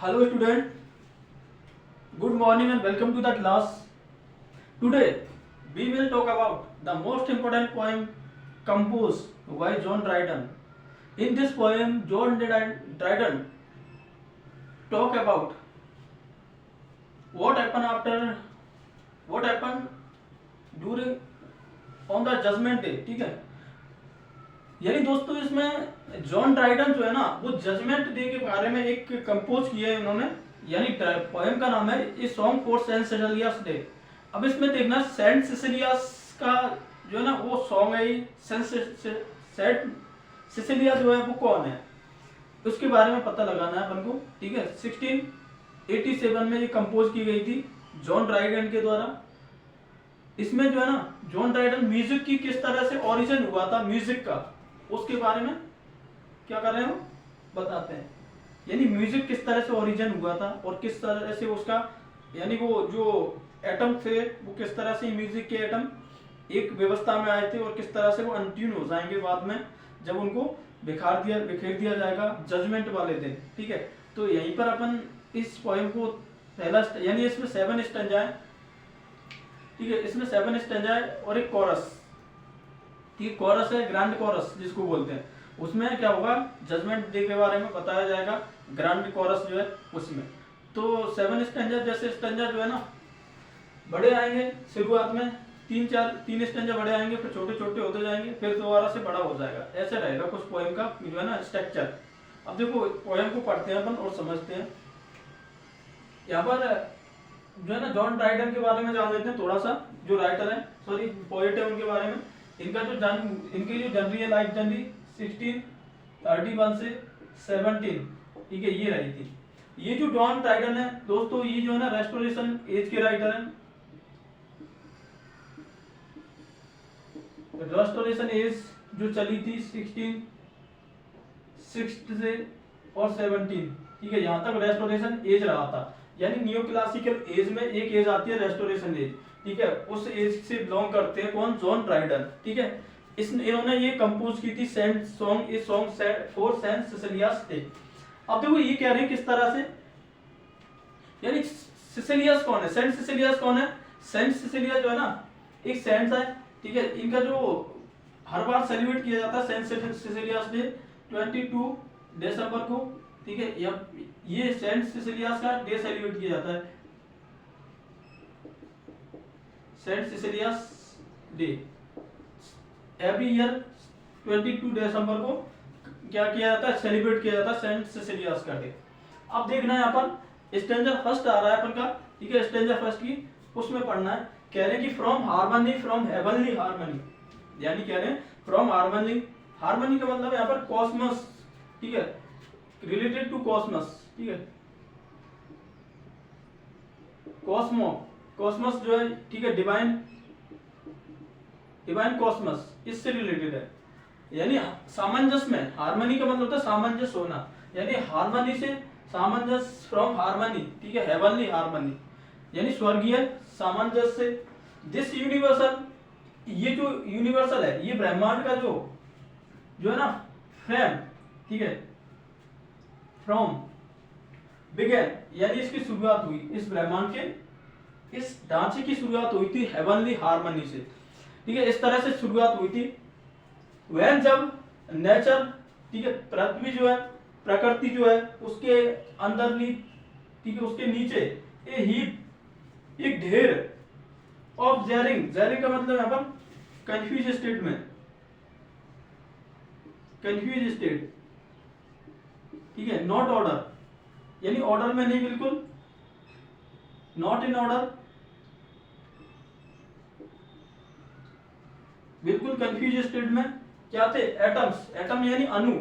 Hello student, good morning and welcome to the class. Today we will talk about the most important poem composed by John Dryden. In this poem, John Dryden talk about what happened after what happened during on the judgment day. ठीक है, यानी दोस्तों इसमें John Dryden जो है ना वो judgement day के बारे में एक कंपोज किया है इन्होंने, यानी पोएम का नाम है a song for Saint Cecilia's day. अब इसमें देखना सेंट सिसिलियस का जो है ना वो सॉन्ग है, सेंट सिसिलिया जो है वो कौन है उसके बारे में पता लगाना है अपन को। ठीक है, 1687 में ये कंपोज की गई थी जॉन ड्राइडन के द्वारा। इसमें जो है ना जॉन ड्राइडन म्यूजिक की किस तरह से ओरिजिन हुआ था म्यूजिक का, उसके बारे में क्या कर रहे हो बताते हैं। यानी म्यूजिक किस तरह से ओरिजिन हुआ था और किस तरह से उसका यानी वो जो एटम थे वो किस तरह से म्यूजिक के एटम एक व्यवस्था में आए थे और किस तरह से वो अनट्यून हो जाएंगे बाद में जब उनको बिखेर दिया जाएगा जजमेंट वाले दिन। ठीक है, तो यहीं पर अपन इस पोएम को पहला यानी इसमें 7 स्टैंजा है। ठीक है, इसमें 7 स्टैंजा है और एक कोरस। ठीक, कोरस है ग्रैंड कोरस जिसको बोलते हैं। उसमें क्या होगा जजमेंट डे के बारे में बताया जाएगा, ग्रैंड कोरस जो है उसमें। तो 7 स्टैंजा जैसे स्टैंजा जो है ना बड़े आएंगे शुरुआत में, 3 स्टैंजा बड़े आएंगे, फिर छोटे छोटे होते जाएंगे, फिर दोबारा से बड़ा हो जाएगा। ऐसे रहेगा कुछ पोएम का जो है ना स्ट्रक्चर। अब देखो पोएम को पढ़ते हैं अपन और समझते हैं। यहाँ पर जो है ना जॉन ड्राइडन के बारे में जान लेते हैं थोड़ा सा, जो राइटर है सॉरी पोएट है उनके बारे में। इनका जो इनकी जो जनरी है लाइफ जनरी 1631 से 17, ठीक है, ये रही थी। ये जो जॉन ड्राइडन है दोस्तों ये जो है ना रेस्टोरेशन एज के राइटर हैं। रेस्टोरेशन एज जो चली थी 1660 से और 17, ठीक है, यहां तक रेस्टोरेशन एज रहा था। यानी न्यू क्लासिकल एज में एक एज आती है रेस्टोरेशन एज। ठीक है, उस एज से बिलोंग करते हैं कौन, जॉन ड्राइडन। ठीक है, इन्होंने ये कंपोज की थी Saint song a song for Saint Cecilia's day. अब देखो ये कह रहे हैं किस तरह से, यानी सिसिलियस कौन है, सेंट सिसिलियस कौन है। सेंट सिसिलिया जो है ना एक सेंट है। ठीक है, इनका जो हर बार सेलिब्रेट किया जाता है सेंट सिसिलियस डे 22 दिसंबर को। ठीक है, ये सेंट सिसिलियस का डे सेलिब्रेट किया जाता है, Saint Cecilia's day. Every year 22 दिसंबर को क्या किया जाता है, सेलिब्रेट किया जाता है सेंट सिसिलियस का डे। अब देखना है यहाँ पर स्टैंजा फर्स्ट आ रहा है अपन का। ठीक है, स्टैंजा फर्स्ट की उसमें पढ़ना है। कह रहे हैं कि from harmony from heavenly harmony, यानी कह रहे हैं फ्रॉम हार्मनी। हार्मनी का मतलब यहाँ पर कॉस्मस। ठीक है, रिलेटेड टू कॉस्मस। ठीक है, कॉस्मो कॉस्मस जो है, ठीक है, डिवाइन कॉस्मस इससे रिलेटेड है। यानी सामंजस्य में, हार्मनी का मतलब होता है सामंजस्य होना, यानी हार्मनी से सामंजस्य, फ्रॉम हार्मनी। ठीक है, हेवनली हार्मनी यानी स्वर्गीय सामंजस्य से। दिस यूनिवर्सल, ये जो यूनिवर्सल है ये ब्रह्मांड का जो है ना फ्रेम। ठीक है, फ्रॉम बिगेन यानी इसकी शुरुआत हुई, इस ब्रह्मांड के इस ढांचे की शुरुआत हुई थी हेवनली हार्मनी से। ठीक है, इस तरह से शुरुआत हुई थी। वह जब नेचर, ठीक है, पृथ्वी जो है प्रकृति जो है उसके अंदर ठीक है उसके नीचे ए हीप एक ढेर ऑफ जेरिंग का मतलब यहाँ पर कंफ्यूज स्टेट में, कंफ्यूज स्टेट। ठीक है, नॉट ऑर्डर यानी ऑर्डर में नहीं, बिल्कुल नॉट इन ऑर्डर, बिल्कुल कंफ्यूज स्टेट में। क्या थे, एटम्स, एटम यानी अणु,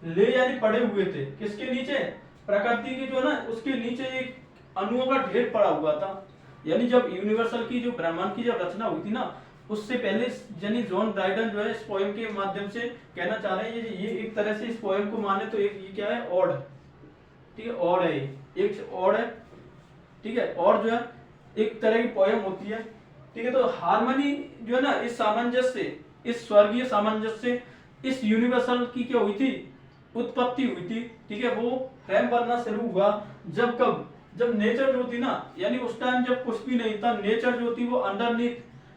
ले यानी पड़े हुए थे किसके नीचे, प्रकृति के जो है ना उसके नीचे एक अणुओं का ढेर पड़ा हुआ था। यानी जब यूनिवर्सल की जो ब्रह्मांड की जब रचना हुई थी ना उससे पहले यानी जॉन ड्राइडन जो है इस पोएम के माध्यम से कहना चाह रहे हैं ये एक तरह से इस पोएम को माने तो एक ये क्या है, ऑड। ठीक है, ऑड है, एक ऑड है। ठीक है, और जो है एक तरह की पोएम होती है। ठीक है, तो हार्मनी जो है ना इस सामंजस्य से, इस स्वर्गीय सामंजस्य से इस यूनिवर्सल की क्या हुई थी, उत्पत्ति हुई थी, ठीक है, वो फ्रेम बनना शुरू हुआ जब कब, जब नेचर जो थी ना, यानी उस टाइम जब कुछ भी नहीं था, नेचर जो थी वो अंडरनीथ,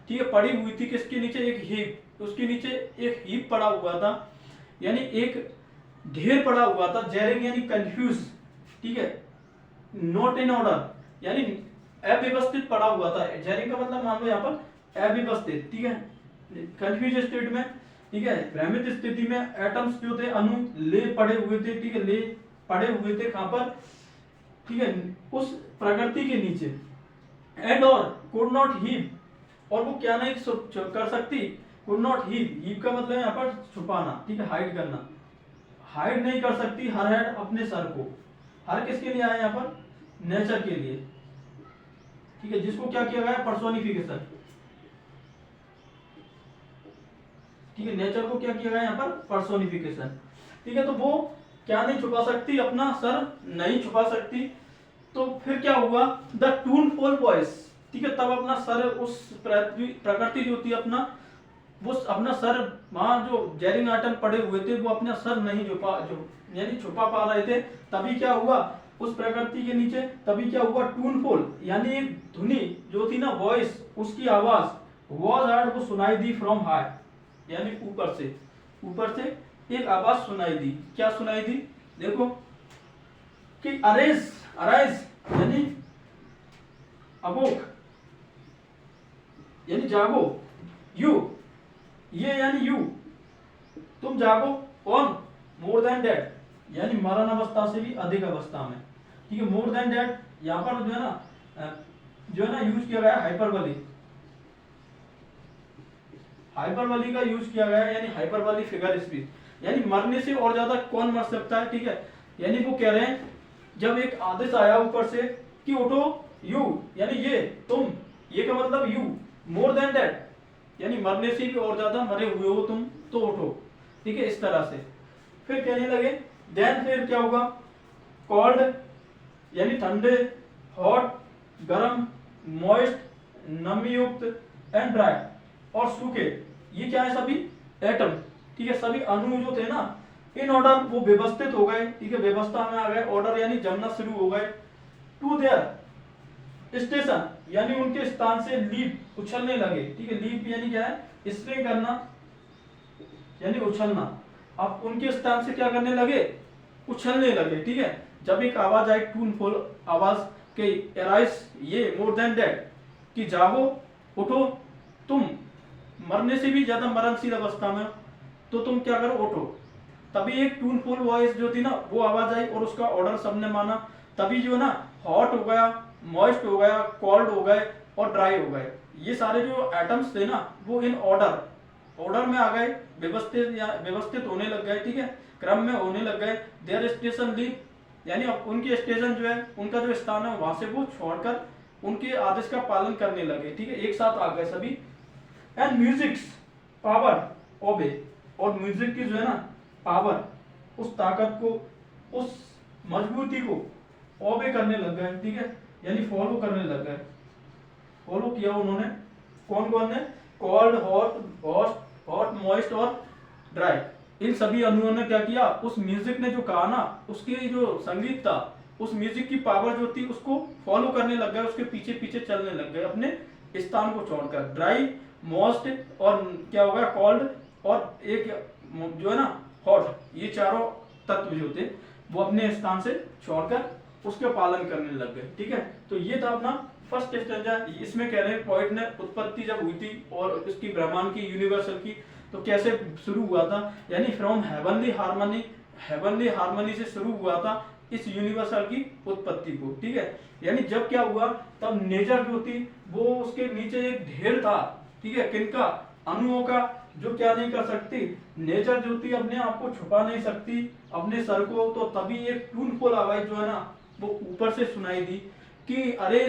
ठीक है, पड़ी हुई थी किसके नीचे, एक हीप, उसके नीचे एक हीप पड़ा हुआ था, यानी एक ढेर पड़ा हुआ था, जेरिंग यानी कंफ्यूज, ठीक है, नॉट इन ऑर्डर, यानी अव्यवस्थित पड़ा हुआ था। जेरिंग का मतलब मान लो यहाँ पर अव्यवस्थित, ठीक है, कंफ्यूज स्टेट में, ठीक है, भ्रमित स्थिति में एटम्स जो थे, अणु ले पड़े हुए थे, ठीक है, ले पड़े हुए थे कहां पर, ठीक है, उस प्रकृति के नीचे। एंड और कुड नॉट हीव, और वो क्या नहीं कर सकती, कुड नॉट हीव, हीव का मतलब यहाँ पर छुपाना, ठीक है, हाइड करना, हाइड नहीं कर सकती हर हेड अपने सर को। हर किसके लिए आया यहाँ पर, नेचर के लिए, ठीक है, जिसको क्या किया गया, पर्सोनिफिकेशन, ठीक है, नेचर को क्या किया गया यहाँ पर, पर्सोनिफिकेशन, ठीक है, तो वो क्या नहीं छुपा सकती, अपना सर नहीं छुपा सकती। तो फिर क्या हुआ, द टूनफुल वॉइस, ठीक है, तब अपना सर, उस प्रकृति जो थी अपना, वो अपना सर, वहां जो जेरिंग आइटम पड़े हुए थे वो अपना सर नहीं छुपा, जो यानी छुपा पा रहे थे, तभी क्या हुआ उस प्रकृति के नीचे, तभी क्या हुआ, टूनफुल यानी एक धुनी जो थी ना, वॉइस, उसकी आवाज, वॉज हर्ड, वो सुनाई दी फ्रॉम हाई, यानी ऊपर से एक आवाज सुनाई दी। क्या सुनाई दी, देखो कि अरेज, अराइज यानी अवोक, यानी जागो, यू, ये यानी यू, तुम जागो, ऑन मोर देन डेट, यानी मरण अवस्था से भी अधिक अवस्था में, ठीक है, मोर देन डेट यहाँ पर जो है ना यूज किया गया हाइपरबली, हाइपरबली का यूज किया गया, यानी हाइपरबली फिगर स्पीच, यानी मरने से और ज्यादा कौन मर सकता है, ठीक है, यानी वो कह रहे हैं जब एक आदेश आया ऊपर से कि उठो, यू यानी ये, तुम, ये का मतलब यू, मोर देन दैट यानी मरने से भी और ज्यादा मरे हुए हो तुम, तो उठो, ठीक है, इस तरह से। फिर कहने लगे, देन फिर क्या होगा, कॉल्ड यानी ठंडे, हॉट गरम, मॉइस्ट नमीयुक्त, एंड ड्राई और सूखे, ये क्या है, सभी एटम, ठीक है, सभी अणु जो थे ना, इन ऑर्डर वो व्यवस्थित हो गए, ठीक है, व्यवस्था में आ गए, ऑर्डर यानी जमना शुरू हो गए, टू देयर स्टेशन यानी उनके स्थान से लीप, उछलने लगे, ठीक है, लीप यानी क्या है, स्प्रिंग करना यानी उछलना, अब उनके स्थान से क्या करने लगे, उछलने लगे, ठीक है, जब एक आवाज आई, टूनफुल आवाज के, एराइज ये, मोर देन दैट कि जागो, उठो, तुम मरने से भी ज्यादा मरणशील अवस्था में, तो तुम क्या करो, उठो, तभी एक टूनफुल वॉइस जो थी ना, वो आवाज आई और उसका ऑर्डर सबने माना, तभी जो है ना हॉट हो गया, मॉइस्ट हो गया, कोल्ड हो गए और ड्राई हो गए, ये सारे जो एटम्स थे ना, वो इन ऑर्डर में आ गए, व्यवस्थित होने लग गए, ठीक है, क्रम में होने लग गए। देयर स्टेशन लीव यानी अब उनके स्टेशन जो है, उनका जो स्थान है, वहां से वो छोड़कर उनके आदेश का पालन करने लगे, ठीक है, एक साथ आ गए सभी। एंड म्यूजिक्स पावर ओबे, और म्यूजिक की जो है ना पावर, उस ताकत को, उस मजबूती को ओबे करने लग गए, ठीक है, यानी फॉलो करने लग गए, फॉलो किया उन्होंने, कौन कौन ने, कोल्ड, हॉट मॉइस्ट और ड्राई, इन सभी अणुओं ने क्या किया, उस म्यूजिक ने जो कहा ना, उसके जो संगीत था, उस म्यूजिक की पावर जो थी उसको फॉलो करने लग गए, उसके पीछे पीछे चलने लग गए अपने स्थान को छोड़कर। ड्राई, मॉइस्ट और क्या होगा, कोल्ड और एक जो है ना हॉट, ये चारों तत्व जो थे वो अपने स्थान से छोड़कर उसके पालन करने लग गए, ठीक है। तो ये था अपना फर्स्ट स्टेंजा। इसमें कह रहे हैं पॉइंट ने उत्पत्ति जब हुई थी और इसकी ब्रह्मांड की, यूनिवर्सल की, तो कैसे शुरू हुआ था, यानी फ्रॉम हेवनली हार्मनी से शुरू हुआ था इस यूनिवर्सल की उत्पत्ति को, ठीक है। यानी जब क्या हुआ, तब नेचर जो थी वो उसके नीचे एक ढेर था, ठीक है, किनका, अणुओं का, जो क्या नहीं कर सकती, नेचर जो थी अपने आप को छुपा नहीं सकती अपने सर को, तो तभी एक टूनफुल आवाज जो है ना वो ऊपर से सुनाई दी कि अरे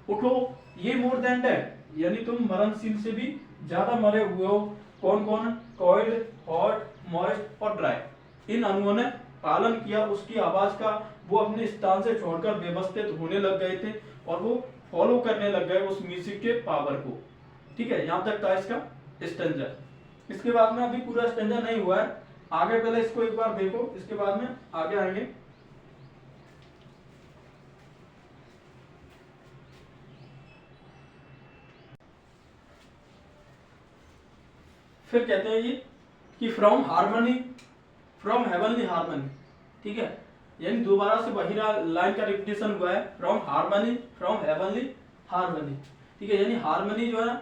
उठो, ये मोर देन डेड यानी तुम मरणशील से भी ज्यादा मरे हुए हो। कौन कौन, कॉइल्ड, हॉट, मॉइस्ट और ड्राई, इन अणुओं ने पालन किया उसकी आवाज का, वो अपने स्थान से छोड़कर व्यवस्थित होने लग गए थे और वो फॉलो करने लग गए उस म्यूजिक के पावर को, ठीक है। यहां तक था इसका स्टेंजा। इसके बाद में अभी पूरा स्टेंजा नहीं हुआ है, आगे पहले इसको एक बार देखो, इसके बाद में आगे आएंगे। फिर कहते हैं ये कि from harmony, from heavenly harmony, ठीक है, यानी दोबारा से वही लाइन का रिपीटेशन हुआ है, from harmony, from heavenly harmony, ठीक है, यानी हार्मनी जो है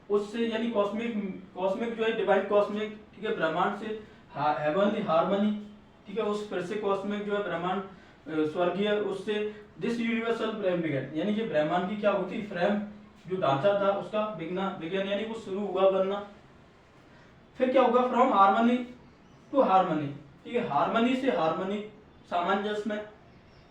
उससे, यानी कॉस्मिक, कॉस्मिक जो है डिवाइन कॉस्मिक, ठीक है, ब्रह्मांड से, हेवनली हार्मनी, ठीक है, उस फिर से कॉस्मिक जो है ब्रह्मांड स्वर्गीय, उससे दिस यूनिवर्सल फ्रेम बिगन, यानी कि ब्रह्मांड की क्या होती फ्रेम, जो ढांचा था उसका बिगन यानी वो शुरू हुआ बनना। फिर क्या होगा, फ्रॉम हार्मनी टू हार्मनी, ठीक है, हार्मनी से हार्मनी, सामंजस्य में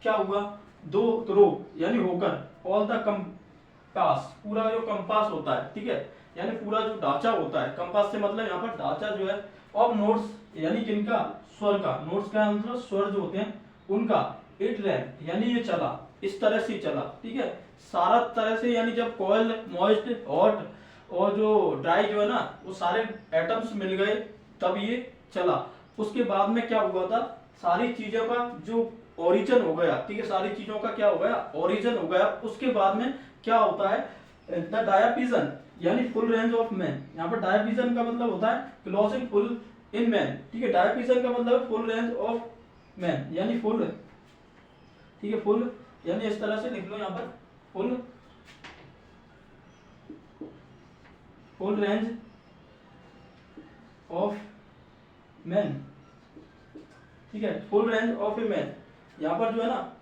क्या हुआ, दो रो यानी होकर, ऑल द कंपास, पूरा जो कंपास होता है, ठीक है, यानी पूरा जो ढांचा होता है, कंपास से मतलब यहाँ पर ढांचा जो है, ऑफ नोट्स यानी किनका, स्वर का, नोट्स का मतलब स्वर जो होते हैं उनका, इट रैन यानी ये चला, इस तरह से चला, ठीक है, सारा तरह से, यानी जब कॉइल, मॉइस्ट, हॉट और जो ड्राई जो है ना, वो सारे एटम्स मिल गए तब ये चला। उसके बाद में क्या हुआ था, सारी चीजों का जो ओरिजिन हो गया, ठीक है, सारी चीजों का क्या हो गया, ओरिजिन हो गया। उसके बाद में क्या होता है, द डायापिजन यानी फुल रेंज ऑफ मैन, यहाँ पर डायापिजन का मतलब होता है क्लोजिंग फुल इन मैन, ठीक है, डायापिजन का मतलब फुल रेंज ऑफ मैन यानी फुल, ठीक है, फुल यानी इस तरह से लिख लो यहाँ पर, full, full range of man, ठीक है, full range of a man, यहाँ पर जो है ना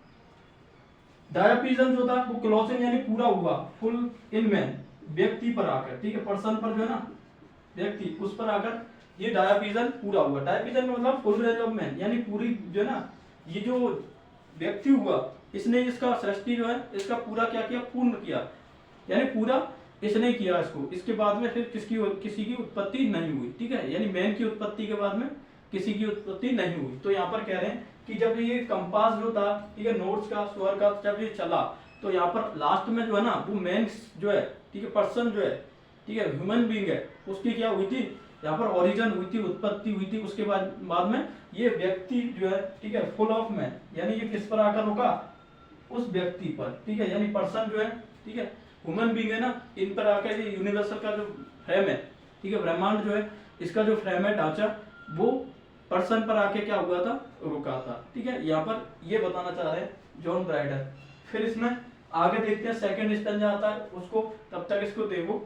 डायापिजन जो था वो क्लोजिंग यानी पूरा हुआ, फुल इन मैन व्यक्ति पर आकर, ठीक है, पर्सन पर जो है ना व्यक्ति, उस पर आकर ये डायापिजन पूरा हुआ। डायापिजन का मतलब फुल रेंज ऑफ मैन यानी पूरी जो है ना, ये जो व्यक्ति हुआ इसने इसका सृष्टि जो है इसका पूरा क्या किया, पूर्ण किया, यानी पूरा इसने किया इसको। इसके बाद में फिर किसी की उत्पत्ति नहीं हुई, ठीक है, यानी मैन की उत्पत्ति के बाद में किसी की उत्पत्ति नहीं हुई। तो यहाँ पर कह रहे हैं कि जब ये कंपास जो था, ठीक है, नोट्स का, स्वर का, जब ये चला तो यहाँ पर लास्ट में जो है ना वो मैन जो है, ठीक है, पर्सन जो है, ठीक है, ह्यूमन बीइंग है, उसकी क्या हुई थी, यहाँ पर ओरिजिन हुई थी, उत्पत्ति हुई थी। उसके बाद में ये व्यक्ति जो है, ठीक है, फुल ऑफ मैन, यानी ये किस पर आकर रुका, उस व्यक्ति पर, ठीक है, यानी पर्सन जो है, ठीक है, ह्यूमन बीइंग है ना, इन पर आकर ये यूनिवर्सल का जो फ्रेम है, ठीक है, ब्रह्मांड जो है इसका जो फ्रेम है, ढांचा, वो पर्सन पर आके क्या हुआ था, रुका था, ठीक है। यहाँ पर ये बताना चाह रहे हैं जॉन ब्राइडर। फिर इसमें आगे देखते हैं, सेकंड स्टैंजा आता है उसको, तब तक इसको देखो।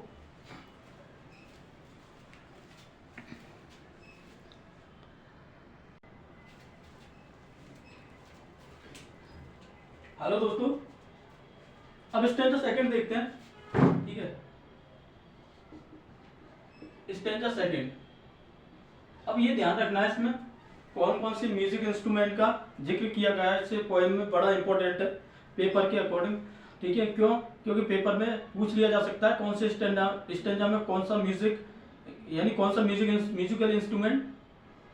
हेलो दोस्तों, अब स्टैंजा सेकंड देखते हैं, ठीक है, स्टैंजा सेकंड। अब ये ध्यान रखना है इसमें कौन कौन सी म्यूजिक इंस्ट्रूमेंट का जिक्र किया गया है, इससे पोएम में बड़ा इंपॉर्टेंट है पेपर के अकॉर्डिंग, ठीक है, क्यों, क्योंकि पेपर में पूछ लिया जा सकता है कौन से स्टैंजा में कौन सा म्यूजिक, यानी कौन सा म्यूजिकल इंस्ट्रूमेंट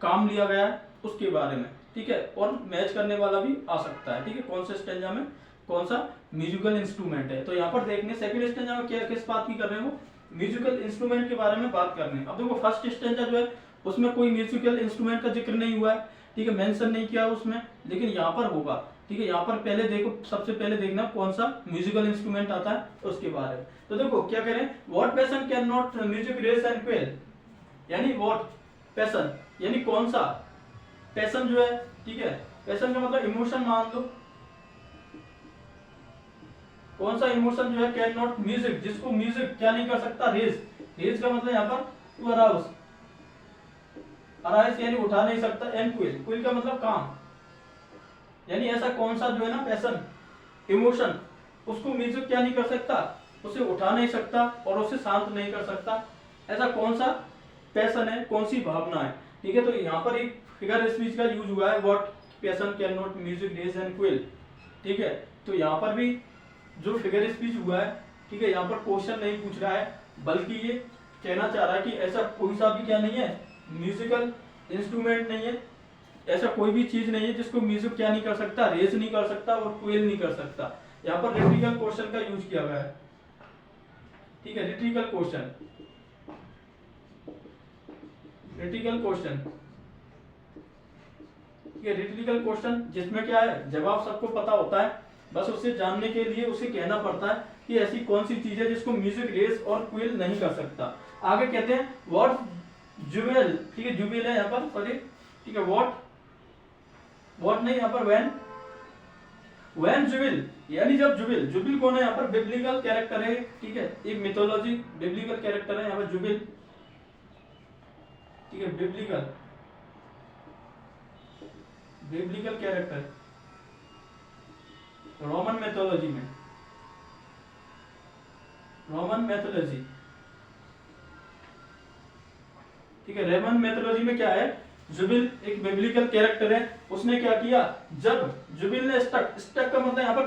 काम लिया गया है उसके बारे में, ठीक है, और मैच करने वाला भी आ सकता है, ठीक है, कौन से स्टैंजा में कौन सा म्यूजिकल इंस्ट्रूमेंट है। तो यहाँ पर देखने सेकंड स्टैंजा में क्या, किस बात की कर रहे हैं, वो म्यूजिकल इंस्ट्रूमेंट के बारे में बात कर रहे हैं। अब देखो फर्स्ट स्टैंजा जो है उसमें कोई म्यूजिकल इंस्ट्रूमेंट का जिक्र नहीं हुआ है, ठीक है, मेंशन नहीं किया उसमें, लेकिन यहाँ पर होगा, ठीक है। यहाँ पर पहले देखो, सबसे पहले देखना कौन सा म्यूजिकल इंस्ट्रूमेंट आता है उसके बारे में। तो देखो क्या करें, what passion can not music raise and quell, यानी व्हाट पैशन यानी कौन सा पैशन जो है, ठीक है, पैशन का मतलब इमोशन मान लो, कौन सा इमोशन जो है, कैन नॉट म्यूजिक, जिसको म्यूजिक क्या नहीं कर सकता, रेज, रेज का मतलब यहाँ पर टू अराउज, अराइज यानी उठा नहीं सकता, एंड क्विल, क्विल का मतलब काम, यानी ऐसा कौन सा जो है ना पैशन, इमोशन, उसको म्यूजिक क्या नहीं कर सकता, उसे उठा नहीं सकता और उसे शांत नहीं कर सकता, ऐसा कौन सा पैशन है, कौन सी भावना है, ठीक है। तो यहाँ पर एक फिगर स्पीच का यूज हुआ है, what passion can not music raise and quell, ठीक है। तो यहाँ पर भी जो फिगर स्पीच हुआ है, ठीक है, यहाँ पर क्वेश्चन नहीं पूछ रहा है, बल्कि ये कहना चाह रहा है कि ऐसा कोई सा भी क्या नहीं है, म्यूजिकल इंस्ट्रूमेंट नहीं है, ऐसा कोई भी चीज नहीं है जिसको म्यूजिक क्या नहीं कर सकता, रेज नहीं कर सकता और क्वेल नहीं कर सकता। यहाँ पर रिट्रिकल क्वेश्चन का यूज किया गया है, ठीक है, रिट्रिकल क्वेश्चन, रिट्रिकल क्वेश्चन, ये रिटोरिकल क्वेश्चन जिसमें क्या है जवाब सबको पता होता है, बस उसे जानने के लिए उसे कहना पड़ता है कि ऐसी कौन सी चीज है जिसको म्यूजिक रेस और क्विल नहीं कर सकता। आगे कहते हैं व्हाट जुवेल, ठीक है जुवेल है यहाँ पर, सॉरी ठीक है व्हाट नहीं यहाँ पर व्हेन जुबिल, यानी जब जुबिल, जुबिल कौन है यहाँ पर, बिब्लिकल कैरेक्टर है, ठीक है एक मिथोलॉजी बिब्लिकल कैरेक्टर है यहाँ पर जुबिल, ठीक है बिब्लिकल कैरेक्टर रोमन मैथोलॉजी में, रोमन मैथोलॉजी, ठीक है रोमन मैथोलॉजी में क्या है, जुबिल एक बिब्लिकल कैरेक्टर है। उसने क्या किया, जब जुबिल ने स्टक का मतलब यहाँ पर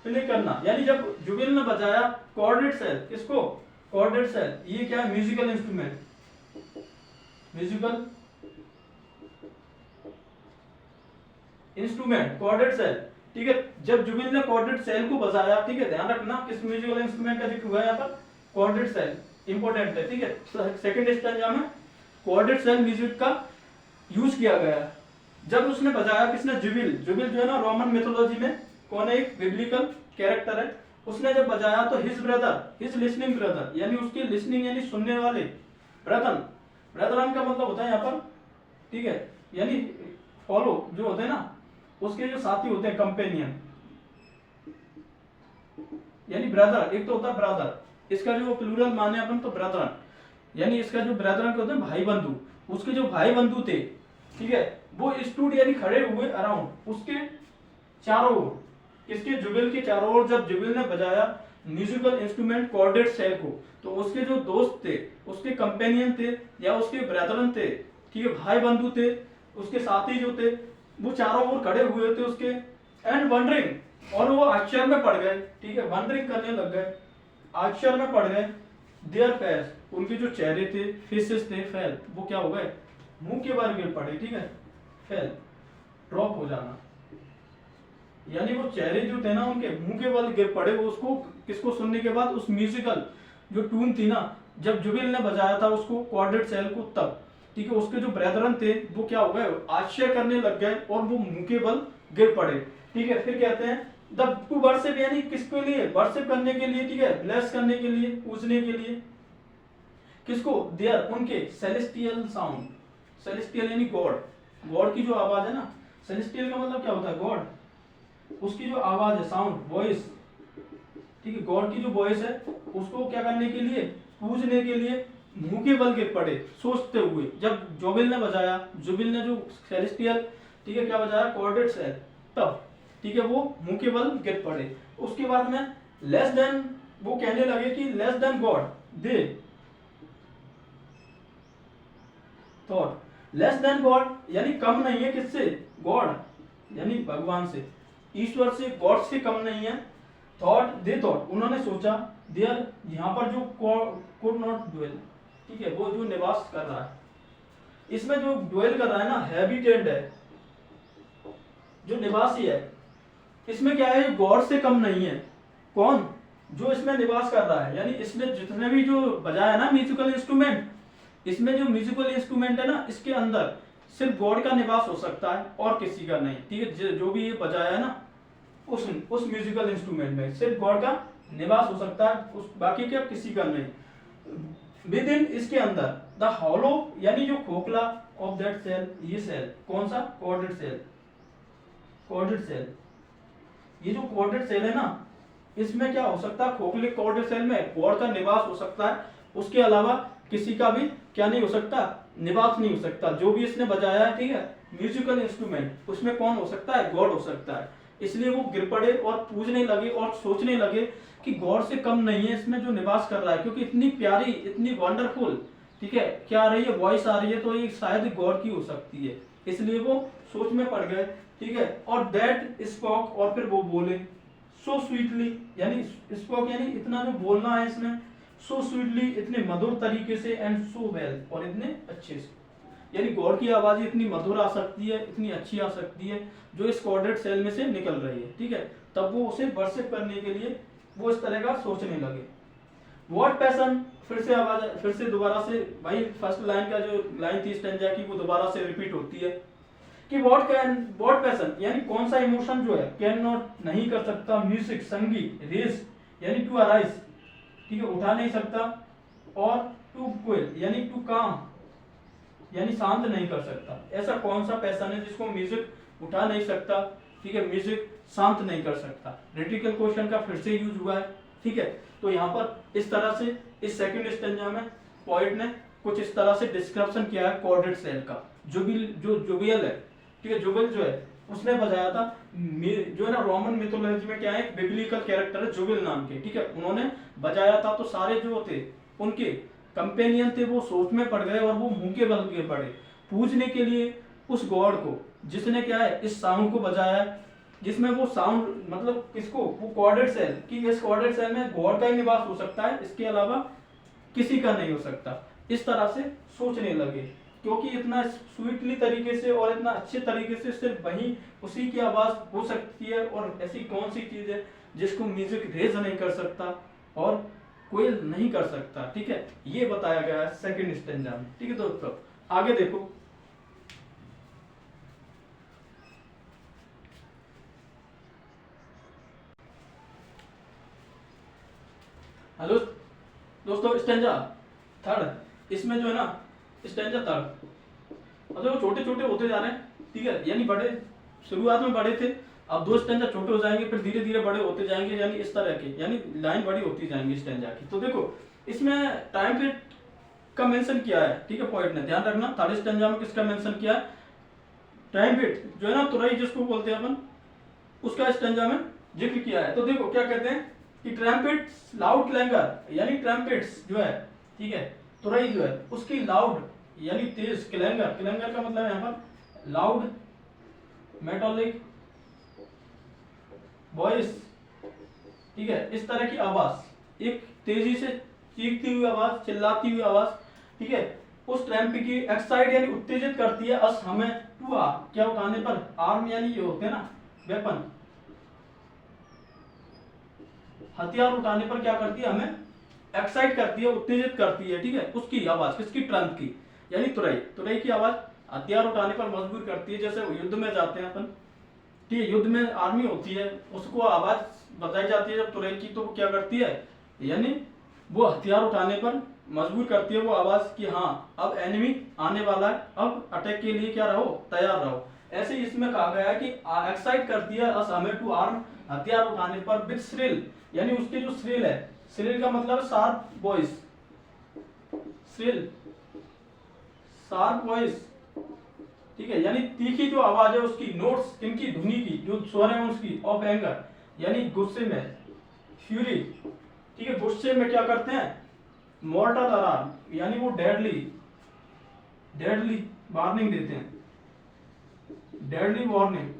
प्ले करना, यानी जब जुबिल ने बजाया कॉर्डेड सेल, किसको, कॉर्डेड सेल, ये क्या है musical instrument, musical instrument corded shell, ठीक है जब जुबिल ने कॉर्डेड सेल को बजाया, ठीक है ध्यान रखना किस म्यूजिकल इंस्ट्रूमेंट का जिक्र हुआ है यहाँ पर, कॉर्डेड सेल इंपॉर्टेंट है, ठीक है सेकंड स्टैंजा में कॉर्डेड सेल म्यूजिक का यूज किया गया। जब उसने बजाया, किसने, जुबिल, जुबिल जो है ना रोमन मिथोलॉजी में कौन है, एक बिब्लिकल कैरेक्टर है, उसने जब बजाया तो his brother, his listening brother, यानी उसके लिसनिंग यानी सुनने वाले, ब्रदरन, ब्रदरन का मतलब होता है यहाँ पर, ठीक है यानी फॉलो जो होते हैं ना, उसके जो साथी होते हैं कंपेनियन, यानी ब्रदर, एक तो होता है ब्रदर, इसका जो प्लूरल माने अपन तो ब्रदरन, यानी इसका जो ब्रदरन के होते हैं भाई बंधु, उसके जो भाई बंधु थे, ठीक है वो स्टूड यानी खड़े हुए अराउंड, उसके चारों ओर, किसके, जुबिल के चारों ओर, जब जुबिल ने बजाया म्यूजिकल इंस्ट्रूमेंट कॉर्डेड सेल को, तो उसके जो दोस्त थे, उसके कंपेनियन थे या उसके ब्रदरन थे, ठीक है भाई बंधु थे, उसके साथी जो थे, वो चारों ओर खड़े हुए थे उसके, एंड वंडरिंग, और वो आश्चर्य में पड़ गए, ठीक है वंडरिंग करने लग गए, आश्चर्य में पड़ गए, देयर फेस, उनके जो चेहरे थे, फेसेस थे, फेल, वो क्या हो गए, मुंह के बाहर गिर पड़े, ठीक है फेल, ड्रॉप हो जाना, यानी वो चेहरे जो थे ना उनके मुंह के बल गिर पड़े, वो उसको किसको सुनने के बाद, उस म्यूजिकल जो ट्यून थी ना, जब जुबिल ने बजाया था उसको कॉर्डेड सेल को, तब ठीक है उसके जो ब्रदरन थे वो क्या हो गए, आश्चर्य करने लग गए और वो मुंह के बल गिर पड़े, ठीक है फिर कहते हैं द टू वर्शिप, यानी किसके लिए, वर्शिप करने के लिए, ठीक है ब्लेस करने के लिए, पूजने के लिए, किसको, देयर, उनके, सेलेस्टियल साउंड, सेलेस्टियल यानी गॉड, गॉड की जो आवाज है ना, सेलेस्टियल का मतलब क्या होता है, गॉड, उसकी जो आवाज है, साउंड, वॉइस, ठीक है गॉड की जो वॉइस है उसको क्या करने के लिए, पूजने के लिए मुंह के बल गिर पड़े सोचते हुए, जब जुबिल ने बजाया, जुबिल ने जो सेलेस्टियल, ठीक है क्या बजाया, कॉर्डेड सेल, तब ठीक है वो मुंह के बल गिर पड़े। उसके बाद में लेस देन, वो कहने लगे कि less than God, they thought, less than God यानी कम नहीं है, किससे, गॉड यानी भगवान से, ईश्वर से, गॉड से कम नहीं है, थॉट, दे थॉट, उन्होंने सोचा, देयर, यहाँ पर जो कुड नॉट ड्वेल, ठीक है वो जो निवास कर रहा है, इसमें जो ड्वेल कर रहा है ना, हैबिटेट है, जो निवासी है, इसमें क्या है, गॉड से कम नहीं है, कौन, जो इसमें निवास कर रहा है, यानी इसमें जितने भी जो बजाया ना म्यूजिकल इंस्ट्रूमेंट, इसमें जो म्यूजिकल इंस्ट्रूमेंट है ना, इसके अंदर सिर्फ गॉड का निवास हो सकता है और किसी का नहीं, ठीक है जो भी ये बजाया है ना, उस म्यूजिकल इंस्ट्रूमेंट में सिर्फ गॉड का निवास हो सकता है, उस बाकी का किसी का नहीं। विद इन, इसके अंदर, द हॉलो यानी जो खोखला, ऑफ दैट सेल, ये सेल कौन सा, कॉर्डेड सेल, कॉर्डेड सेल, ये जो कॉर्डेड सेल है ना, इसमें क्या हो सकता है, खोखले कॉर्डेड सेल में गॉड का निवास हो सकता है, उसके अलावा किसी का भी क्या नहीं हो सकता, निवास नहीं हो सकता, जो भी इसने बजाया है, ठीक है म्यूजिकल इंस्ट्रूमेंट, उसमें कौन हो सकता है, गॉड हो सकता है। इसलिए वो गिर पड़े और पूजने लगे और सोचने लगे कि गॉड से कम नहीं है इसमें जो निवास कर रहा है, क्योंकि इतनी प्यारी, इतनी वंडरफुल, ठीक है क्या आ रही है, वॉइस आ रही है, तो ये शायद गॉड की हो सकती है, इसलिए वो सोच में पड़ गए, ठीक है। और दैट स्पोक, और फिर वो बोले, सो स्वीटली, यानी स्पोक यानी इतना जो बोलना है इसमें, सो स्वीटली इतने मधुर तरीके से, एंड सो वेल, और इतने अच्छे से, यानी गॉड की आवाज इतनी मधुर आ सकती है, इतनी अच्छी आ सकती है, जो इस कॉर्डेड सेल में से निकल रही है, ठीक है। तब वो उसे वर्शिप करने के लिए वो इस तरह का सोचने लगे। व्हाट पैशन फिर से आवाज, फिर से दोबारा से भाई फर्स्ट लाइन का जो लाइन थी स्टेंजा की वो दोबारा से रिपीट होती है कि व्हाट पैशन यानी कौन सा इमोशन जो है कैन नॉट नहीं कर सकता म्यूजिक संगीत, रेस यानी टू अराइज, ठीक है उठा नहीं सकता, और टू क्विल यानी टू काम यानी शांत नहीं कर सकता। ऐसा कौन सा पैशन है जिसको म्यूजिक उठा नहीं सकता, ठीक है म्यूजिक शांत नहीं कर सकता। रेटिकल क्वेश्चन का फिर से यूज हुआ है, ठीक है। तो यहाँ पर इस तरह से इस सेकंड स्टेंजा में पोएट ने कुछ इस तरह से डिस्क्रिप्शन किया है कॉर्डेड सेल का। जुबियल है, ठीक है जुबिल जो है उसने बजाया था, जो है ना रोमन मिथोलॉजी में क्या है बिब्लिकल कैरेक्टर है जुबिल नाम के, ठीक है उन्होंने बजाया था। तो सारे जो थे उनके कंपेनियन थे वो सोच में पड़ गए और वो मुंह के बल के पड़े पूजने के लिए उस गॉड को जिसने क्या है इस साउंड को बजाया है, जिसमें वो साउंड मतलब किसको, वो कॉर्डेड सेल कि इस कॉर्डेड सेल में गॉड का ही निवास हो सकता है, इसके अलावा किसी का नहीं हो सकता। इस तरह से सोचने लगे क्योंकि इतना स्वीटली तरीके से और इतना अच्छे तरीके से सिर्फ वही उसी की आवाज हो सकती है, और ऐसी कौन सी चीज है जिसको म्यूजिक रेज नहीं कर सकता और कोई नहीं कर सकता, ठीक है ये बताया गया है सेकंड स्टेंजा में, ठीक है दोस्तों। आगे देखो, हेलो दोस्तों स्टेंजा थर्ड, इसमें जो है ना स्टेंजा थर्ड मतलब वो छोटे छोटे होते जा रहे हैं, ठीक है यानी बड़े शुरुआत में बड़े थे, अब दो स्टेंजा छोटे हो जाएंगे फिर धीरे धीरे बड़े होते जाएंगे, यानी इस तरह के यानी लाइन बड़ी होती जाएंगी स्टेंजा की। तो देखो इसमें टाइम पीरियड का मेंशन किया है, ठीक है पोएट ने ध्यान रखना थर्ड स्टेंजा में किसका मेंशन किया है, टाइम पीरियड जो है ना तुरई जिसको बोलते हैं अपन उसका स्टेंजा में जिक्र किया है। तो देखो क्या कहते हैं कि ट्रम्पेट्स लाउड क्लैंगर यानी ट्रम्पेट्स जो है, ठीक है तुरई जो है उसकी लाउड यानी तेज, क्लैंगर क्लैंगर का मतलब यहाँ पर लाउड मेटालिक वॉइस, ठीक है इस तरह की आवाज, एक तेजी से चीखती हुई आवाज, चिल्लाती हुई आवाज, ठीक है उस ट्रैम्प की एक्साइट यानी उत्तेजित करती है अस हमें टू आर क्या उठाने पर, आर्म यानी ये होते हैं ना वेपन, हथियार उठाने पर क्या करती है हमें एक्साइट करती है, उत्तेजित करती है, ठीक है उसकी आवाज किसकी, ट्रम्प की यानी तुरई, तुरई की आवाज हथियार उठाने पर मजबूर करती है। जैसे युद्ध में जाते हैं अपन, ठीक है युद्ध में आर्मी होती है उसको आवाज बताई जाती है जब तुरई की, तो वो क्या करती है यानी वो हथियार उठाने पर मजबूर करती है वो आवाज कि हाँ अब एनिमी आने वाला है, अब अटैक के लिए क्या रहो तैयार रहो। ऐसे इसमें कहा गया है कि एक्साइट करती है अस हमें टू आर्म हथियार उठाने पर विद श्रिल यानी उसके जो श्रिल है, श्रिल का मतलब sharp voice, shrill sharp voice, ठीक है यानी तीखी जो आवाज है उसकी, नोट्स इनकी ध्वनि की जो स्वर है उसकी, ऑफ एंगर यानी गुस्से में, फ्यूरी ठीक है गुस्से में क्या करते हैं, मॉर्टल अलार्म यानी वो डेडली डेडली वार्निंग देते हैं, डेडली वार्निंग,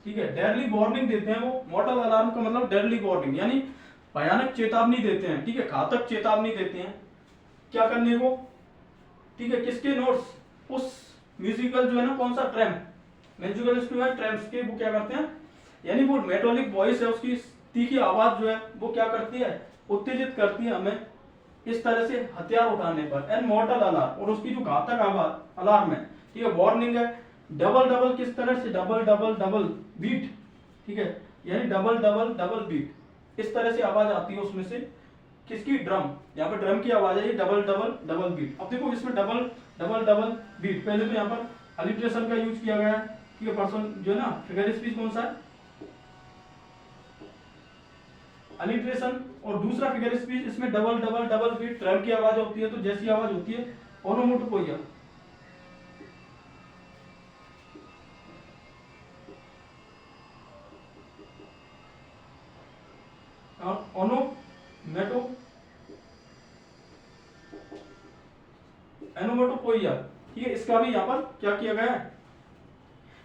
ठीक है डेडली वार्निंग देते हैं वो, मॉर्टल अलार्म का मतलब डेडली वार्निंग यानी भयानक चेतावनी देते हैं, ठीक है घातक चेतावनी देते हैं क्या करने को, ठीक है किसके नोट्स, उस म्यूजिकल जो है ना कौन सा ट्रैम्प म्यूजिकल इंस्ट्रूमेंट ट्रैम्प्स के वो क्या करते हैं यानी वो मेटोलिक वॉइस है उसकी तीखी आवाज जो है वो क्या करती है उत्तेजित करती है हमें इस तरह से हथियार उठाने पर, एंड मॉर्टल अलार्म और उसकी जो घातक आवाज अलार्म है, ठीक है वार्निंग है, डबल डबल किस तरह से, डबल डबल डबल बीट, ठीक है यानी डबल डबल डबल बीट इस तरह से आवाज आती है उसमें से किसकी, ड्रम, यहाँ पर ड्रम की आवाज है ये डबल डबल डबल बीट। अब देखो इसमें डबल डबल डबल बीट, पहले तो यहाँ पर अलिट्रेशन का यूज किया गया है, ठीक है पर्सन जो है ना फिगर स्पीच कौन सा है अलिट्रेशन, और दूसरा फिगर स्पीच इसमें double double double beat drum की आवाज होती है, तो जैसी आवाज होती है ओनोमोटोपोइया, और ओनोमेटो एनोमेटोपोइया, ठीक है इसका भी यहाँ पर क्या किया गया है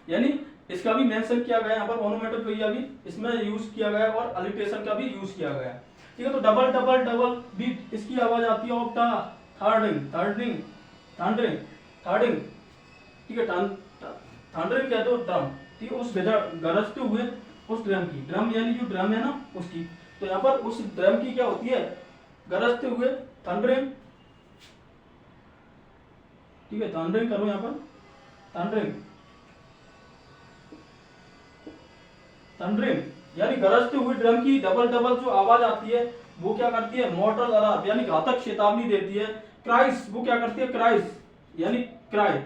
यानी इसका भी मेंशन किया गया है यहाँ पर, ओनोमेटोपोइया भी इसमें यूज किया गया है और अलिट्रेशन का भी यूज किया गया है, ठीक है। तो डबल डबल डबल बीट इसकी आवाज आती है ऑफ द थर्डिंग थर्डिंग थंडरिंग थर्डिंग, ठीक है थंडरिंग कहते हो ड्रम, ठीक है उस गरजते हुए उस ड्रम की, ड्रम यानी जो ड्रम है ना उसकी, तो यहाँ पर उस ड्रम की क्या होती है गरजते हुए, थंडरिंग, ठीक है, थंडरिंग करो यहाँ पर, थंडरिंग, थंडरिंग यानी गरजते हुए ड्रम की डबल डबल जो आवाज आती है वो क्या करती है, मॉर्टल अलार्म यानी घातक चेतावनी देती है। क्राइस, वो क्या करती है, क्राइस यानी क्राई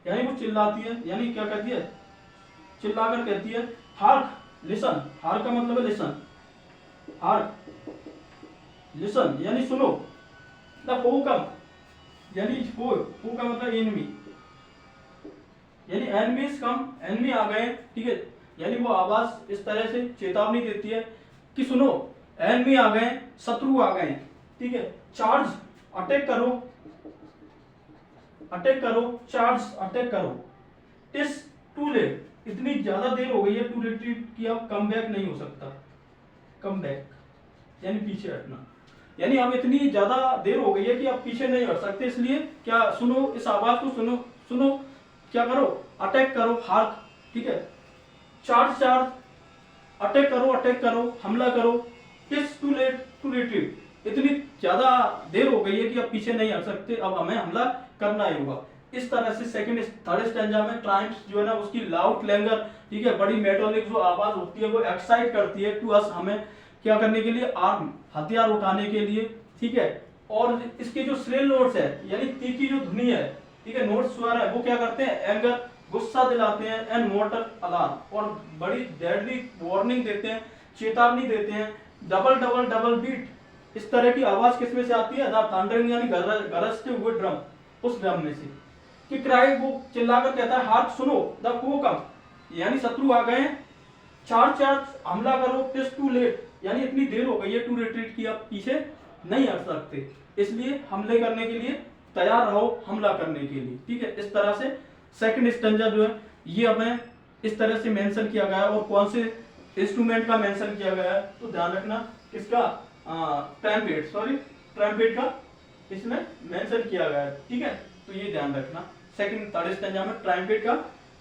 यानी वो चिल्लाती है, यानी क्या कहती है, चिल्लाकर कहती है। हार्क, लिसन, हार्क का मतलब है लिसन, हार्क, लिसन यानी सुनो। द फोकम यानी फो का मतलब एनिमी, यानी एनिमीज कम, एनिमी आ गए, ठीक है, यानी वो आवाज इस तरह से चेतावनी देती है कि सुनो, एनिमी आ गए, शत्रु आ गए, ठीक है। चार्ज, अटैक करो, अटैक करो, चार्ज, अटैक करो। टिस, टू लेट, इतनी ज्यादा देर हो गई है टू रिट्रीट कि अब कम बैक नहीं हो सकता, कम बैक यानी पीछे हटना, यानी अब इतनी ज्यादा देर हो गई है कि अब पीछे नहीं हट सकते, इसलिए क्या सुनो, इस आवाज को सुनो, सुनो, क्या करो, अटैक करो, हार्क, ठीक है। चार्ज, चार्ज, अटैक करो, अटैक करो, हमला करो। TISS, to late to retreat, इतनी ज्यादा देर हो गई है कि अब पीछे नहीं हट सकते, अब हमें हमला करना ही होगा। इस तरह से सेकंड थर्ड स्टैंजा में ट्राइम्स जो है ना उसकी लाउड क्लैंगर, ठीक है, बड़ी मेटोलिक जो आवाज होती है वो एक्साइट करती है टू अस, हमें क्या करने के लिए, आर्म, हथियार उठाने के लिए, ठीक है। और इसके जो श्रिल नोट्स है यानी तीखी जो धुनी है, ठीक है, नोट स्वर है, वो क्या करते हैं, एंगर, गुस्सा दिलाते हैं, एंड मोर्टल अलार्म, और बड़ी डेडली वार्निंग देते हैं, चेतावनी देते हैं। डबल डबल डबल बीट, इस तरह की आवाज किसमें से आती है, द थंडरिंग यानी गरजते हुए ड्रम, उस ड्रम में से। कि क्राई, वो चिल्लाकर कहता है, हार्क, सुनो, द कोकम यानी शत्रु आ गए, चार्ज, चार्ज, हमला करो, टिस, टू लेट यानी इतनी देर हो गई है टू रिट्रीट की, अब पीछे नहीं हट सकते, इसलिए हमले करने के लिए तैयार रहो, हमला करने के लिए, ठीक है। इस तरह से सेकंड स्टैंजा जो है ये हमें इस तरह से मेंशन किया गया है, और कौन से इंस्ट्रूमेंट का मेंशन किया गया है तो ध्यान रखना, किसका, ट्रम्पेट, सॉरी, ट्रम्पेट का इसमें मेंशन किया गया है, ठीक है, तो ये ध्यान रखना, सेकंड थर्ड स्टैंजा में ट्रम्पेट का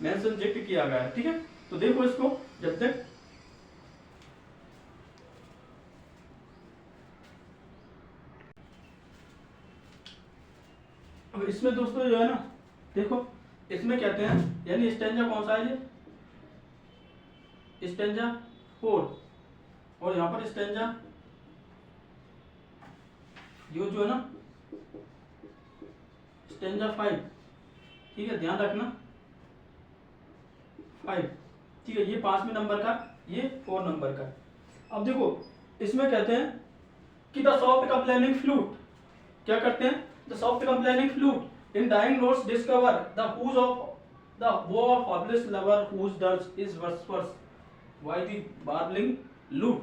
मेंशन जिक्र किया गया है, ठीक है। तो देखो इसको, जब तक अब इसमें दोस्तों जो है ना, देखो इसमें कहते हैं, यानी स्टैंजा कौन सा है ये, स्टैंजा 4, और यहाँ पर स्टैंजा जो है ना स्टैंजा 5, ठीक है, ध्यान रखना 5, ठीक है, ये 5वें नंबर का, ये 4 नंबर का। अब देखो इसमें कहते हैं कि द सॉफ्ट कंप्लेनिंग फ्लूट, क्या करते हैं, the soft complaining flute in dying notes discover the whose of the woe of hopeless lover whose dirge is worse why the warbling lute.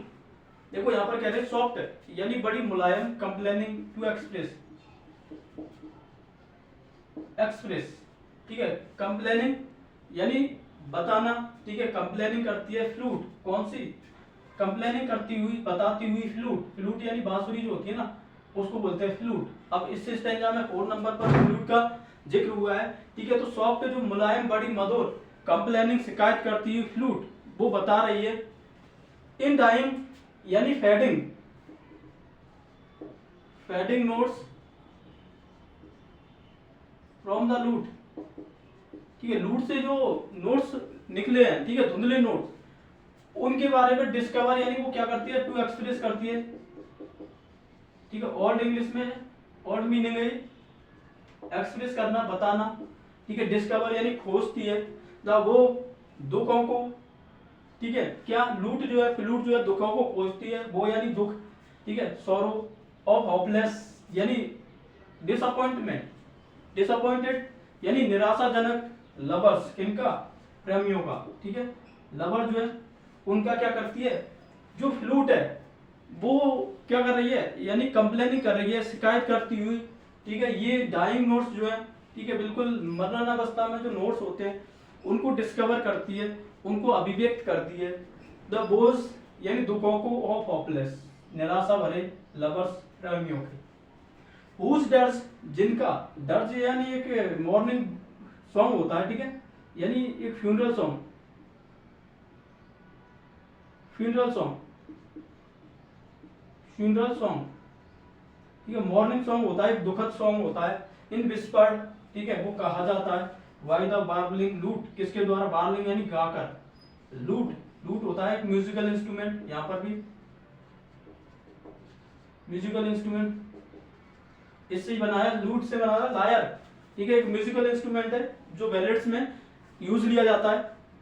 देखो यहाँ पर कह रहे हैं सॉफ्ट यानी बड़ी मुलायम, कंप्लेनिंग टू एक्सप्रेस, एक्सप्रेस, ठीक है, कंप्लेनिंग यानी बताना, ठीक है, कंप्लेनिंग करती है फ्लूट, कौन सी, कंप्लेनिंग करती हुई, बताती हुई फ्लूट, फ्लूट यानी बांसुरी जो होती है ना उसको बोलते हैं फ्लूट। अब इस स्टैंजा में 4 नंबर पर फ्लूट का जिक्र हुआ है, ठीक है, तो सॉफ्ट जो मुलायम, बड़ी मधुर, कंप्लेनिंग, शिकायत करती हुई फ्लूट, वो बता रही है। इन डाइंग यानी fading, fading notes from the लूट, ठीक है, लूट से जो नोट्स निकले हैं, ठीक है, धुंधले नोट्स, उनके बारे में डिस्कवर यानी वो क्या करती है, टू एक्सप्रेस करती है, ठीक है, ओल्ड इंग्लिश में ओल्ड मीनिंग है एक्सप्रेस करना, बताना, ठीक है, डिस्कवर यानी खोजती है, द वो दुखों को, ठीक है, क्या लूट जो है, फ्लूट जो है दुखों को खोजती है, वो यानी दुख, ठीक है, सॉरो ऑफ होपलेस यानी डिसअपॉइंटमेंट, डिसअपॉइंटेड यानी निराशाजनक, लवर्स किनका, प्रेमियों का, ठीक है, लवर जो है उनका क्या करती है, जो फ्लूट है वो क्या कर रही है, यानी कंप्लेनिंग कर रही है, शिकायत करती हुई, ठीक है, ये डाइंग नोट्स जो है, ठीक है, बिल्कुल मरणावस्था में जो नोट्स होते हैं उनको डिस्कवर करती है, उनको अभिव्यक्त करती है। द बोझ यानी दुखों को ऑफ होपलेस, निराशा भरे लवर्स, प्रेमियों के। हुज डर्स जिनका, डर्स यानी एक मॉर्निंग सॉन्ग होता है, ठीक है, यानी एक funeral song, funeral song, funeral song, ठीक है। मॉर्निंग सॉन्ग होता है, एक दुखद सॉन्ग होता है, इन विस्पर्ड, ठीक है, वो कहा जाता है बाय द वार्बलिंग लूट, किसके द्वारा, वार्बलिंग यानी गाकर, लूट, लूट होता है एक म्यूजिकल इंस्ट्रूमेंट, यहाँ पर भी म्यूजिकल इंस्ट्रूमेंट, इससे ही बनाया, लूट से बनाया लायर, ठीक है, एक म्यूजिकल इंस्ट्रूमेंट है जो बैलेट्स में यूज लिया जाता है,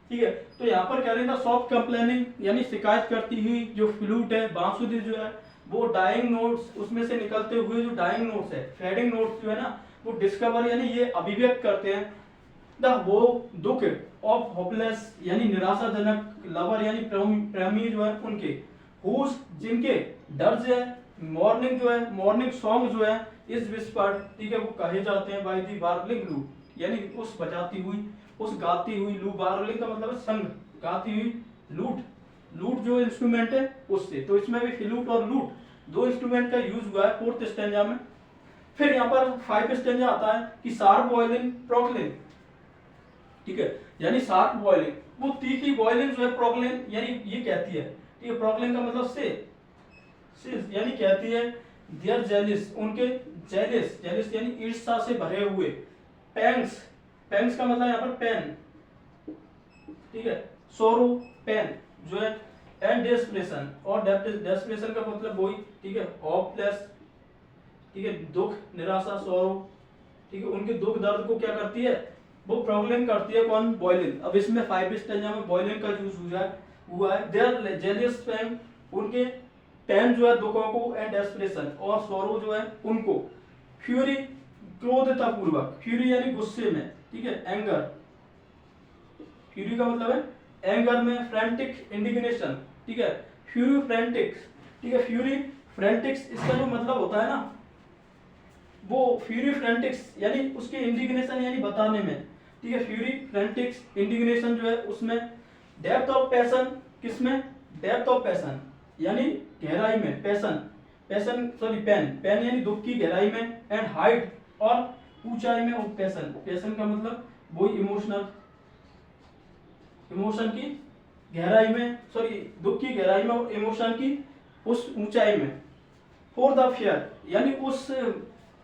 ठीक है। तो यहाँ पर कह रहे हैं सॉफ्ट कंप्लेनिंग यानी शिकायत करती हुई जो फ्लूट है, बांसुरी जो है, वो डाइंग नोट्स, उसमें से निकलते हुए जो डाइंग नोट्स है, फेडिंग नोट्स जो है ना, वो डिस्कवर यानी ये अभिव्यक्त करते हैं द वो दुख ऑफ होपलेस यानी निराशाजनक, लवर यानी प्रेमी जो है उनके, हुज जिनके, डर है, मॉर्निंग जो है, मॉर्निंग सॉन्ग जो है, इस विस्पर्ड, ठीक है, वो कहे जाते हैं बाय दी वार्बलिंग लूट यानी उस बजाती हुई, उस गाती हुई लूट, वार्बलिंग का मतलब है संग, गाती हुई लूट, लूट जो इंस्ट्रूमेंट है उससे। तो इसमें भी फ्लूट और लूट दो इंस्ट्रूमेंट का यूज हुआ है फोर्थ स्टैंजा में। फिर यहाँ पर फाइव स्टैंजा आता है कि शार्प बॉयलिंग प्रोक्लेन, ठीक है, यानी शार्प बॉयलिंग, वो तीखी बॉयलिंग जो है प्रोक्लेन यानी ये कहती है, ठीक है, प्रोक्लेन का मतलब से यानी कहती है देयर जेलिस, उनके जेलिस, जेलिस यानी ईर्ष्या से भरे हुए, पैंग्स, पैंग्स का मतलब यहाँ पर पेन, ठीक है, सोरो, पेन जो है, एंड डेस्परेशन, और डेस्परेशन का मतलब वही, ठीक है, होपलेस, ठीक है, दुख, निराशा, सोरो, ठीक है, उनके दुख दर्द को क्या करती है, वो प्रॉब्लम करती है कौन, बॉयलिंग। अब इसमें फाइव स्टैंजा में बॉयलिंग का यूज हुआ है देयर जेलियस पेन, उनके पेन जो है दुखों को, एंड डेस्परेशन और सोरो जो है उनको, फ्यूरी क्रोधता पूर्वक, फ्यूरी यानी गुस्से में, ठीक है, एंगर, फ्यूरी का मतलब है एंगर में, फ्रैंटिक इंडिग्नेशन, ठीक है, फ्यूरी फ्रैंटिक्स, ठीक है, फ्यूरी फ्रैंटिक्स इसका जो मतलब होता है ना, वो फ्यूरी फ्रैंटिक्स यानी उसके इंडिग्नेशन यानी बताने में, ठीक है, फ्यूरी फ्रैंटिक्स इंडिग्नेशन जो है उसमें, डेप्थ ऑफ पैशन, किसमें, डेप्थ ऑफ पैशन यानी गहराई में, passion, passion sorry pain, pain यानी दुख की गहराई में, एंड हाइट और ऊंचाई में ऑफ पैशन, पैशन का मतलब वही इमोशनल, इमोशन की गहराई में, सॉरी दुख की गहराई में और इमोशन की उस ऊंचाई में, फॉर द फियर यानी उस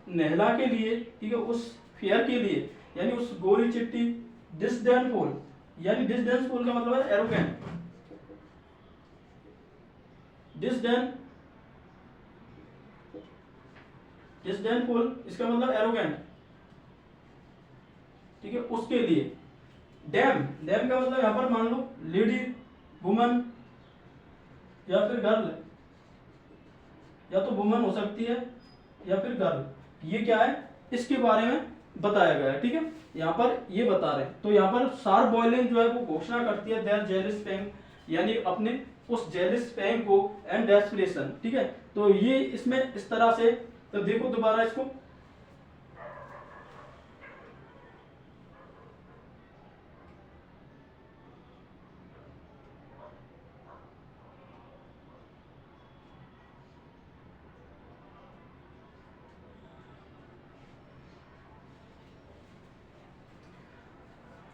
नहला के लिए, ठीक है, उस फियर के लिए यानी उस गोरी चिट्टी, डिसडेनफुल यानी डिसडेनफुल का मतलब है एरोगेंट, डिसडेनफुल इसका मतलब एरोगेंट, ठीक है, उसके लिए, डैम, डैम का मतलब यहां पर मान लो लेडी, वुमन या फिर गर्ल, या तो वुमन हो सकती है या फिर गर्ल, ये क्या है इसके बारे में बताया गया है, ठीक है, यहाँ पर ये बता रहे हैं। तो यहाँ पर शार्प बॉयलिंग जो है वो घोषणा करती है देयर जेलिस पेंग यानी अपने उस जेलिस पेंग को, एंड डेस्परेशन, ठीक है। तो ये इसमें इस तरह से, तो देखो दोबारा इसको,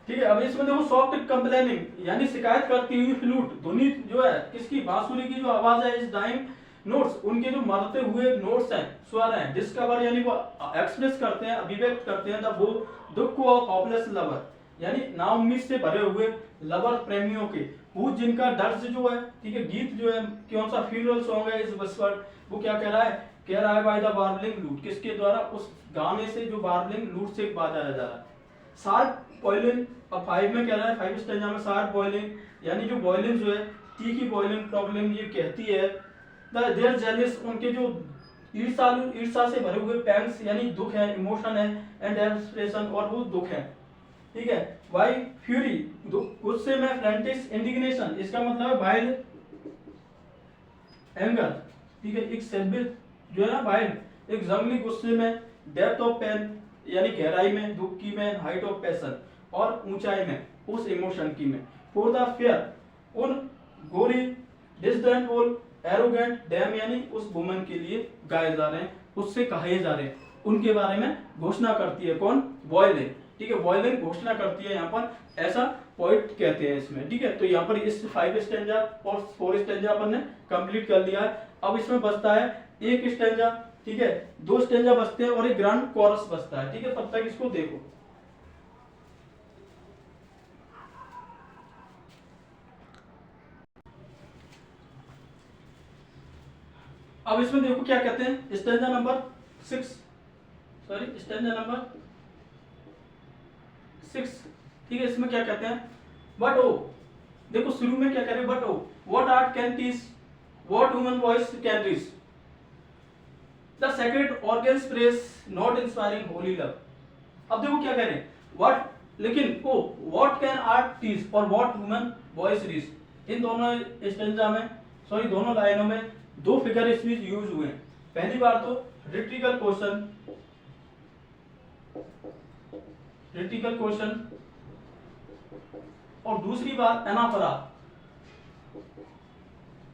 ठीक है। अब इसमें देखो सॉफ्ट कंप्लेनिंग यानी शिकायत करती हुई फ्लूट, ध्वनि जो है किसकी, बांसुरी की जो आवाज है, इस डाइंग नोट्स, उनके जो मरते हुए नोट्स हैं, स्वर हैं, डिस्कवर यानी वो एक्सप्रेस करते हैं, अभिव्यक्त करते हैं वो दुख को ऑफ हॉपलेस लवर यानी नाउम्मीद से भरे हुए लवर प्रेमियों के, हु जिनका दर्द जो है, ठीक है, गीत जो है कौन सा फ्यूनरल सॉन्ग है, इस विस्पर्ड, वो क्या कह रहा है, कह रहा है बाय द वार्बलिंग लूट, किसके द्वारा, उस गाने से जो वार्बलिंग लूट से बजाया जा रहा है। शार्प बॉयलिंग, अब फाइव में कह रहा है, फाइव स्टैंजा में शार्प बॉयलिंग यानी जो बॉयलिंग जो है, तीखी बॉयलिंग प्रॉब्लम ये कहती है देयर जेलिस, उनके जो ईर्ष्या से भरे हुए पैंग्स यानी दुख है, इमोशन है, एंड डेस्परेशन और वो दुख है, ठीक है, वाई फ्यूरी गुस्से में, फ्रैंटिक्स इंडिग्नेशन इसका मतलब है वाइल्ड एंगर, ठीक है, एक सेल्फिश जो है ना वाइल्ड, एक जंगली गुस्से में, डेप्थ ऑफ पेन यानी गहराई में, दुख की में, हाइट ऑफ पैशन और ऊंचाई में, उस इमोशन की में, फॉर द फियर उन गोरी, डिसडेनफुल, एरोगेंट, डैम यानी उस वुमन के लिए गाए जा रहे हैं, उससे कहे जा रहे हैं, उनके बारे में घोषणा करती है कौन, बॉयलिंग, ठीक है, बॉयलिंग घोषणा करती है यहाँ पर, ऐसा पॉइंट कहते हैं इसमें, ठीक है। तो यहाँ पर इस फाइव स्टैंजा और फोर स्टैंजा अपन ने कंप्लीट कर लिया है। अब इसमें बचता है एक स्टैंजा, ठीक है, 2 स्टेंजा बचते हैं और एक ग्रांड कोरस बचता है। ठीक है, तब तक इसको देखो। अब इसमें देखो क्या कहते हैं, stanza number 6, sorry stanza number 6। ठीक है, इसमें क्या कहते हैं, बट ओ, देखो शुरू में क्या कह रहे हैं, but O what art can teach what human voice can reach, the sacred organ's praise not inspiring holy love. अब देखो क्या कह रहे हैं, व्हाट, लेकिन O what can art teach और व्हाट ह्यूमन वॉइस रीच। इन दोनों स्टेंजा में, सॉरी दोनों लाइनों में 2 फिगर स्पीच यूज हुए हैं। पहली बार तो रिट्रिकल क्वेश्चन, रिट्रिकल क्वेश्चन, और दूसरी बात एनाफरा।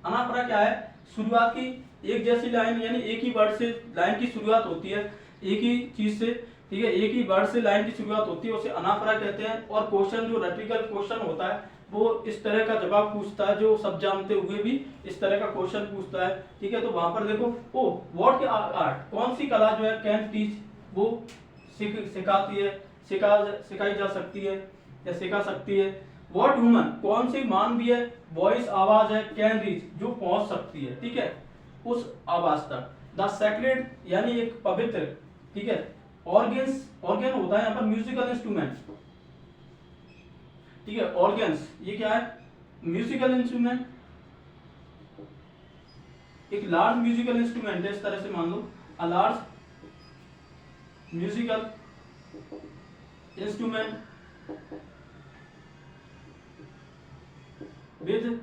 अनाफरा क्या है, शुरुआत की एक जैसी लाइन, यानी एक ही वर्ड से लाइन की शुरुआत होती है, एक ही चीज से, ठीक है, एक ही वर्ड से लाइन की शुरुआत होती है, उसे अनाफरा कहते हैं। और क्वेश्चन जो रेट्रिकल क्वेश्चन होता है वो इस तरह का जवाब पूछता है, जो सब जानते हुए भी इस तरह का क्वेश्चन पूछता है। ठीक है, तो वहां पर देखो, ओ व्हाट आर्ट, कौन सी कला जो है कैन टीच, वो सिखाती है, सिखाई जा सकती है या सिखा सकती है। व्हाट ह्यूमन, कौन सी मानवीय वॉइस आवाज है, कैन रीच, जो पहुंच सकती है, ठीक है, उस आवाज तक। द सेक्रेड, यानी एक पवित्र, ठीक है, ऑर्गन्स, ऑर्गन होता है यहाँ पर म्यूजिकल इंस्ट्रूमेंट, ठीक है, ऑर्गन्स ये क्या है, म्यूजिकल इंस्ट्रूमेंट, एक लार्ज म्यूजिकल इंस्ट्रूमेंट है, इस तरह से मान लो, a large musical instrument with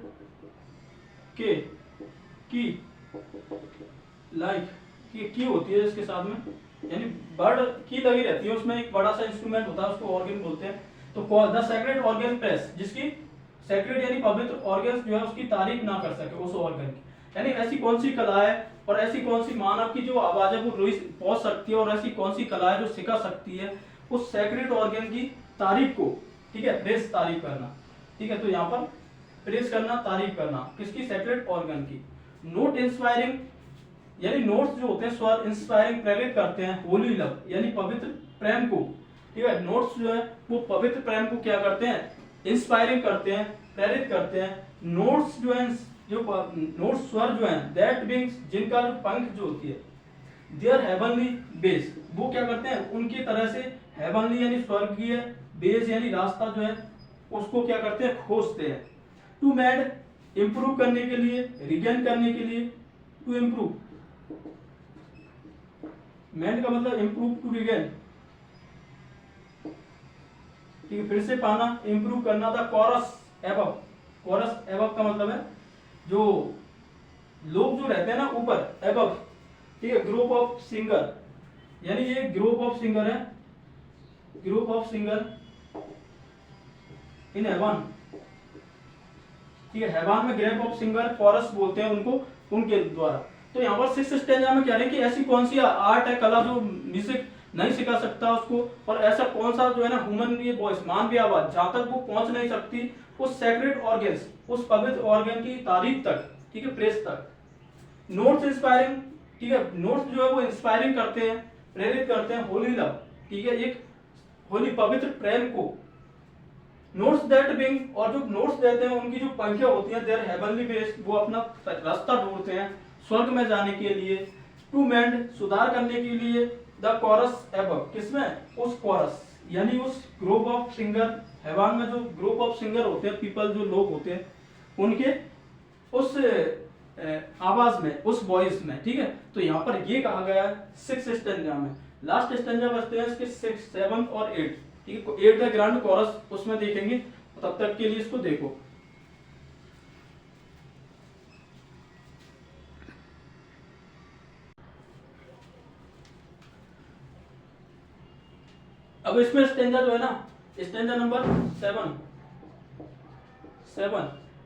के की, लाइक की होती है इसके साथ में, यानी बर्ड की लगी रहती है, उसमें एक बड़ा सा इंस्ट्रूमेंट होता है, उसको ऑर्गन बोलते हैं। तो द सेक्रेड ऑर्गन प्रेस, जिसकी सेक्रेड यानी पवित्र ऑर्गन जो है उसकी तारीफ ना कर सके उस ऑर्गन की, यानी ऐसी कौन सी कला है और ऐसी कौन सी मानव की जो आवाज है वो पहुंच सकती है, और ऐसी कौन सी कला है जो सिखा सकती है उस सेक्रेड ऑर्गन की तारीफ को, ठीक है, प्रेस, तारीफ करना। ठीक है, तो यहाँ पर प्रेस करना, तारीफ करना, किसकी, सेक्रेड ऑर्गन की। नोट इंस्पायरिंग, यानी नोट्स जो होते हैं स्वर इंस्पायरिंग, प्रेरित करते हैं, होली लव, यानी पवित्र प्रेम को, ठीक है, नोट्स जो है वो पवित्र प्रेम को क्या करते हैं, इंस्पायरिंग करते हैं, प्रेरित करते हैं। नोट्स जो है, जो नोट्स स्वर जो है, दैट विंग्स, जिनका जो पंख जो होती है, देयर हेवनली बेस, वो क्या करते हैं, उनकी तरह से हेवनली यानी स्वर्गीय, बेस यानी रास्ता जो है उसको क्या करते हैं, खोजते हैं। टू मेड, इंप्रूव करने के लिए, रिगेन करने के लिए, टू इंप्रूव, मेड का मतलब इंप्रूव, टू रिगेन, ठीक है, फिर से पाना, इंप्रूव करना था। कोरस एबव, कोरस एबव का मतलब है जो लोग जो रहते हैं ना ऊपर, एबव, ठीक है, ग्रुप ऑफ सिंगर, यानी ये ग्रुप ऑफ सिंगर है, group of singer in heaven, ठीक है, हेवन में ग्रुप ऑफ सिंगर, कोरस बोलते हैं उनको, उनके द्वारा। तो यहाँ पर 6 स्टेंजा में कह रहे हैं कि ऐसी कौन सी आर्ट है, कला, जो म्यूजिक नहीं सिखा सकता उसको, और ऐसा कौन सा जो है ना ह्यूमन ये वॉइस, मानवीय आवाज, जहां तक वो पहुंच नहीं सकती उस सेक्रेड ऑर्गन्स, उस पवित्र ऑर्गन की तारीफ तक, ठीक है, प्रेस तक। नोट्स इंस्पायरिंग, ठीक है, नोट्स जो है वो इंस्पायरिंग करते हैं, प्रेरित करते हैं, होली लव, ठीक है, एक होली पवित्र प्रेम को। नोट्स दैट विंग, और जो नोट्स देते हैं उनकी जो पंखियां होती हैं, देयर हेवनली बेस, वो अपना रास्ता ढूंढते हैं स्वर्ग में जाने के लिए। टू मेंड, सुधार करने के लिए। द कोरस एबव, किसमें, उस कोरस, यानी उस ग्रुप ऑफ सिंगर, हेवन में जो ग्रुप ऑफ सिंगर होते हैं, पीपल जो लोग होते हैं, उनके उस आवाज में, उस वॉइस में, ठीक है। तो यहाँ पर ये कहा गया है 6 स्टेंजा में। लास्ट स्टेंजा बचते हैं इसके 6, 7 और 8, ठीक है, 8 द ग्रैंड कोरस, उसमें देखेंगे, तब तक के लिए इसको देखो। अब इसमें स्टेंजा जो है ना, स्टेंजा नंबर 7,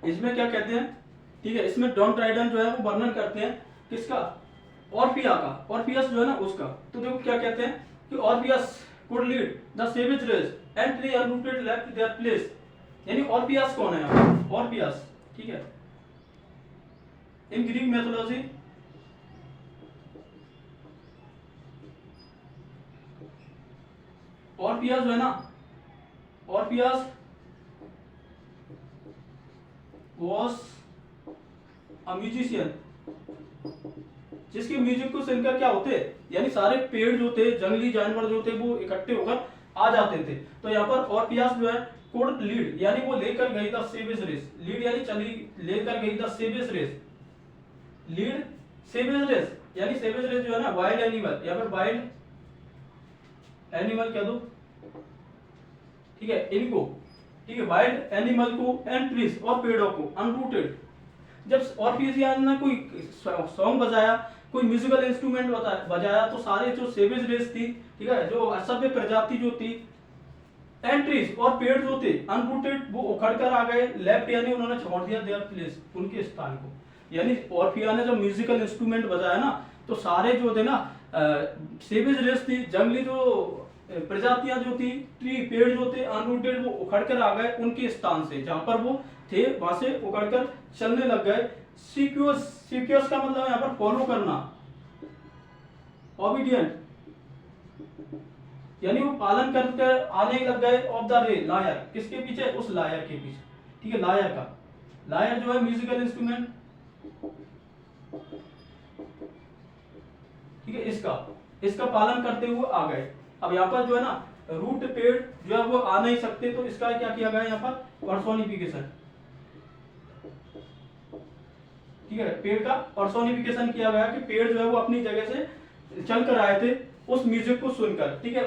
इसमें क्या कहते हैं, ठीक है, इसमें डॉन ड्राइडन जो है वो वर्णन करते हैं किसका, ऑर्फिया का, ऑर्फियस जो है ना उसका। तो देखो क्या कहते हैं कि Orpheus could lead the savage race and tree unrooted left their place, यानी ऑर्फियस कौन है, ऑर्फियस, ठीक है, इन ग्रीक मैथोलॉजी ऑर्फियस जो है ना, ऑर्फियस वॉज अ म्यूजिशियन, जिसके म्यूजिक को सुनकर क्या होते, यानी सारे पेड़ जो थे, जंगली जानवर जो थे, वो इकट्ठे होकर आ जाते थे। तो यहाँ पर ऑर्फियस जो है कोड लीड, यानी वो लेकर गई द सेवेज रेस, लीड यानी चली लेकर गई the savage race, lead savage race, यानी सेवेज रेस जो है ना वाइल्ड एनिमल, यहाँ पर वाइल्ड एनिमल कह दो, ठीक है, इनको, ठीक है, वाइल्ड एनिमल को एंड ट्रीज और पेड़ों को अनरूटेड। जब ऑर्फियस ने कोई सॉन्ग बजाया, कोई म्यूजिकल इंस्ट्रूमेंट बजाया, तो सारे जो सेवेज रेस थी, ठीक है, जो असभ्य प्रजाति जो थी, एंट्रीज और पेड़ जो थे अनरूटेड, वो उखड़ कर आ गए, लेफ्ट यानी उन्होंने छोड़ दिया देयर प्लेस, उनके स्थान को। यानी ऑर्फिया ने जब म्यूजिकल इंस्ट्रूमेंट बजाया ना, तो सारे जो थे ना सेवेज रेस थी, जंगली जो प्रजातियां जो थी, ट्री पेड़ जो थे अनरूटेड, वो उखड़ कर आ गए उनके स्थान से, जहां पर वो थे वहां से उखड़ कर चलने लग गए। सीक्वेंस, सीक्वेंस का मतलब यहाँ पर फॉलो करना, ओबीडियंट, यानी वो पालन करके आने लग गए ऑफ द रे, लायर, किसके पीछे, उस लायर के पीछे, ठीक है, लायर का, लायर जो है म्यूजिकल इंस्ट्रूमेंट, ठीक है, इसका पालन करते हुए आ गए। अब यहाँ पर जो है ना रूट पेड़ जो है वो आ नहीं सकते, तो इसका क्या किया गया यहाँ पर पर्सोनिफिकेशन, ठीक है, पेड़ का पर्सोनिफिकेशन किया गया कि पेड़ जो है वो अपनी जगह से चल कर आए थे उस म्यूजिक को सुनकर, ठीक है।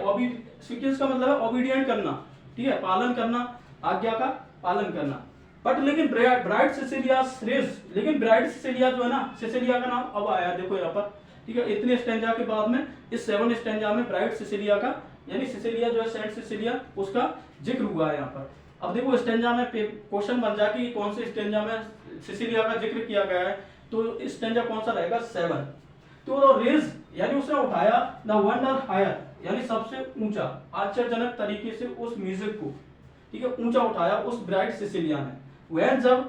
सीक्वेंस का मतलब है ओबीडियंट करना, ठीक है, पालन करना, आज्ञा का पालन करना। बट लेकिन ब्राइट सिसिलिया रेस, लेकिन ब्राइट सिसिलिया जो है ना, सिसिलिया का नाम अब आया, देखो यहाँ पर, ठीक है, इतने स्टेंजा के बाद में इस 7 स्टेंजा में ब्राइट सिसिलिया का, यानी सिसिलिया जो है सेंट सिसिलिया, उसका जिक्र हुआ है यहाँ पर। अब देखो स्टेंजा में क्वेश्चन बन जाए कि कौन से स्टेंजा में सिसिलिया का जिक्र किया गया है, तो स्टेंजा कौन सा रहेगा, 7। तो रेज यानी उसने उठाया द वंडर हायर, यानी सबसे ऊंचा, आश्चर्यजनक तरीके से उस म्यूजिक को, ठीक है, ऊंचा उठाया उस ब्राइट सिसिलिया ने। व्हेन जब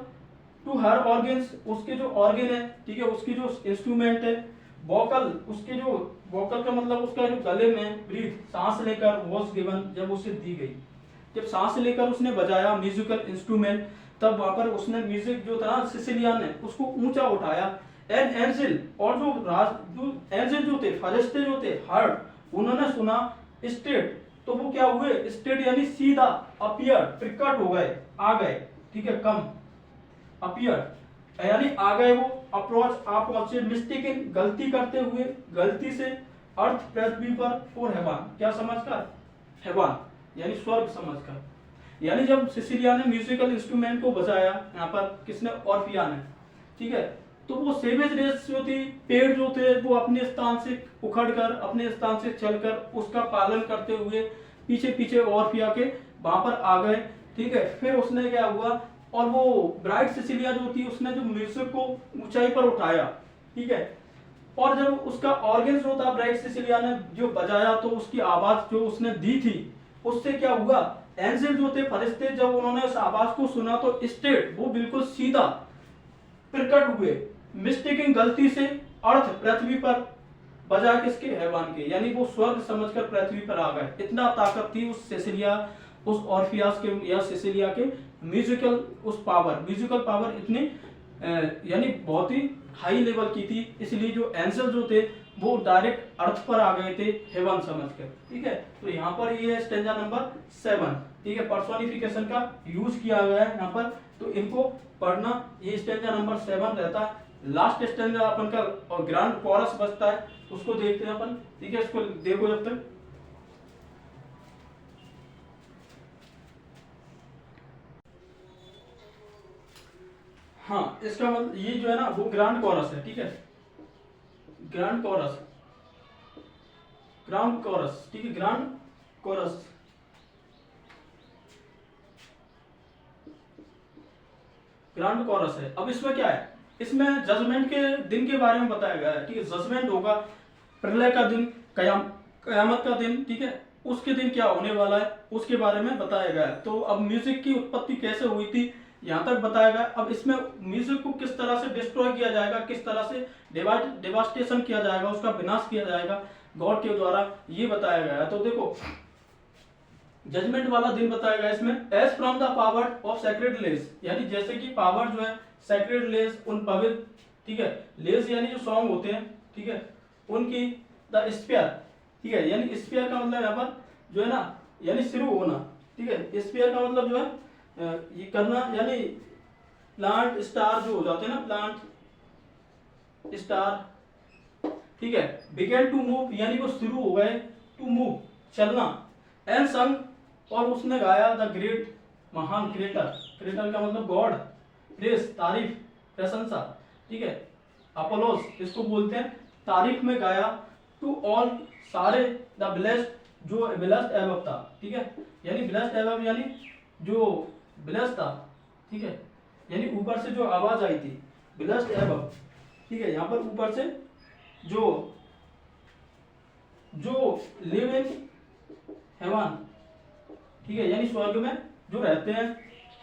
टू हर ऑर्गन्स, उसके जो ऑर्गन है, ठीक है, उसकी जो इंस्ट्रूमेंट है, वोकल, उसके जो वोकल का मतलब उसका जो गले में ब्रीथ, सांस लेकर, वॉज गिवन, जब उसे दी गई, जब सांस लेकर उसने बजाया म्यूजिकल इंस्ट्रूमेंट, तब वहां पर उसने म्यूजिक जो था सिसिलिया ने उसको ऊंचा उठाया। एंड एंजिल, और जो एंजिल जो थे, फरिश्ते जो थे, हर्ड, उन्होंने सुना, स्टेट, तो वो क्या हुए, स्टेट यानी सीधा, अपीयर, प्रकट हो गए, आ गए, ठीक है, कम, अपीयर यानी आ गए वो, अप्रोच, आप पहुंचे, मिस्टेकन, गलती करते हुए, गलती से, अर्थ पृथ्वी पर, और हेवन, क्या समझकर, हेवन यानी स्वर्ग समझकर। यानी जब सिसिलिया ने म्यूजिकल इंस्ट्रूमेंट को बजाया, यहाँ पर किसने, ऑर्फिया ने, ठीक है, तो वो सेवेज रेस जो थी, पेड़ जो थे, वो अपने स्थान से उखड़कर, अपने स्थान से चलकर, उसका पालन करते हुए पीछे पीछे ऑर्फिया के वहां पर आ गए, ठीक है। फिर उसने क्या हुआ, और वो ब्राइट सिसिलिया जो थी, उसने जो म्यूजिक को ऊंचाई पर उठाया, ठीक है, और जब उसका ऑर्गन जो था ब्राइट सिसिलिया ने जो बजाया, तो उसकी आवाज जो उसने दी थी, उससे क्या हुआ, एंजिल जो थे, फरिश्ते, जब उन्होंने उस आवाज को सुना, तो स्टेट, वो बिल्कुल सीधा प्रकट हुए, मिस्टेकिंग, गलती से, अर्थ, पृथ्वी पर, बजाय किसके, हैवान के, यानी वो स्वर्ग समझकर पृथ्वी पर आ गए। इतना ताकत थी उस सिसिलिया, उस ऑर्फियास के या सिसिलिया के म्यूजिकल, उस पावर, म्यूजिकल पावर इतनी यानी बहुत ही हाई लेवल की थी, इसलिए जो एंजल जो थे वो डायरेक्ट अर्थ पर आ गए थे हेवन समझकर, ठीक है। तो यहाँ पर ये स्टेंजा नंबर 7, ठीक है, पर्सोनिफिकेशन का यूज किया गया है यहाँ पर, तो इनको पढ़ना, ये स्टेंजा नंबर 7 रहता है। लास्ट स्टेंजा अपन का और ग्रांड कोरस बचता है, उसको देखते हैं अपन, ठीक है, इसको देखो जब तक। हाँ, इसका मतलब ये जो है ना वो ग्रांड कोरस है, ठीक है, ग्रांड कोरस, ग्रांड कोरस, ठीक है, ग्रांड कोरस, ग्रांड कोरस है। अब इसमें क्या है, इसमें जजमेंट के दिन के बारे में बताया गया है, ठीक है, जजमेंट होगा, प्रलय का दिन, कयामत का दिन, ठीक है, उसके दिन क्या होने वाला है उसके बारे में बताया गया है। तो अब म्यूजिक की उत्पत्ति कैसे हुई थी यहाँ तक बताया गया। अब इसमें म्यूजिक को किस तरह से डिस्ट्रॉय किया जाएगा, किस तरह से डेवास्टेशन किया जाएगा, उसका विनाश किया जाएगा गॉड के द्वारा, ये बताया गया है। तो देखो जजमेंट वाला दिन बताया गया इसमें। As from the power of sacred lays, यानी जैसे कि पावर जो है सेक्रेड लेस, उन पवित्र, ठीक है, लेस यानी जो सॉन्ग होते हैं, ठीक है, उनकी, द स्पीयर, ठीक है, यानी स्पीयर का मतलब यहाँ पर जो है ना, यानी शुरू होना, ठीक है, स्पीयर का मतलब जो है ये करना, यानी प्लांट स्टार जो हो जाते हैं ना, प्लांट स्टार, ठीक है, बिगेन टू मूव यानी वो शुरू हो गए, टू मूव चलना, एंड संग और उसने गाया, द ग्रेट महान क्रिएटर, क्रिएटर का मतलब गॉड, प्रेस तारीफ प्रशंसा, ठीक है, अपोलोस इसको बोलते हैं, तारीफ में गाया, टू ऑल सारे, द ब्लेस्ड जो ब्लेस्ड एबव था, ठीक है, यानी ब्लेस्ड एबव यानी जो ब्लेस्ड था, ठीक है, यानी ऊपर से जो आवाज आई थी ब्लेस्ड एबव, ठीक है, यहाँ पर ऊपर से जो लिव इन हेवन, ठीक है, यानी स्वर्ग में जो रहते हैं,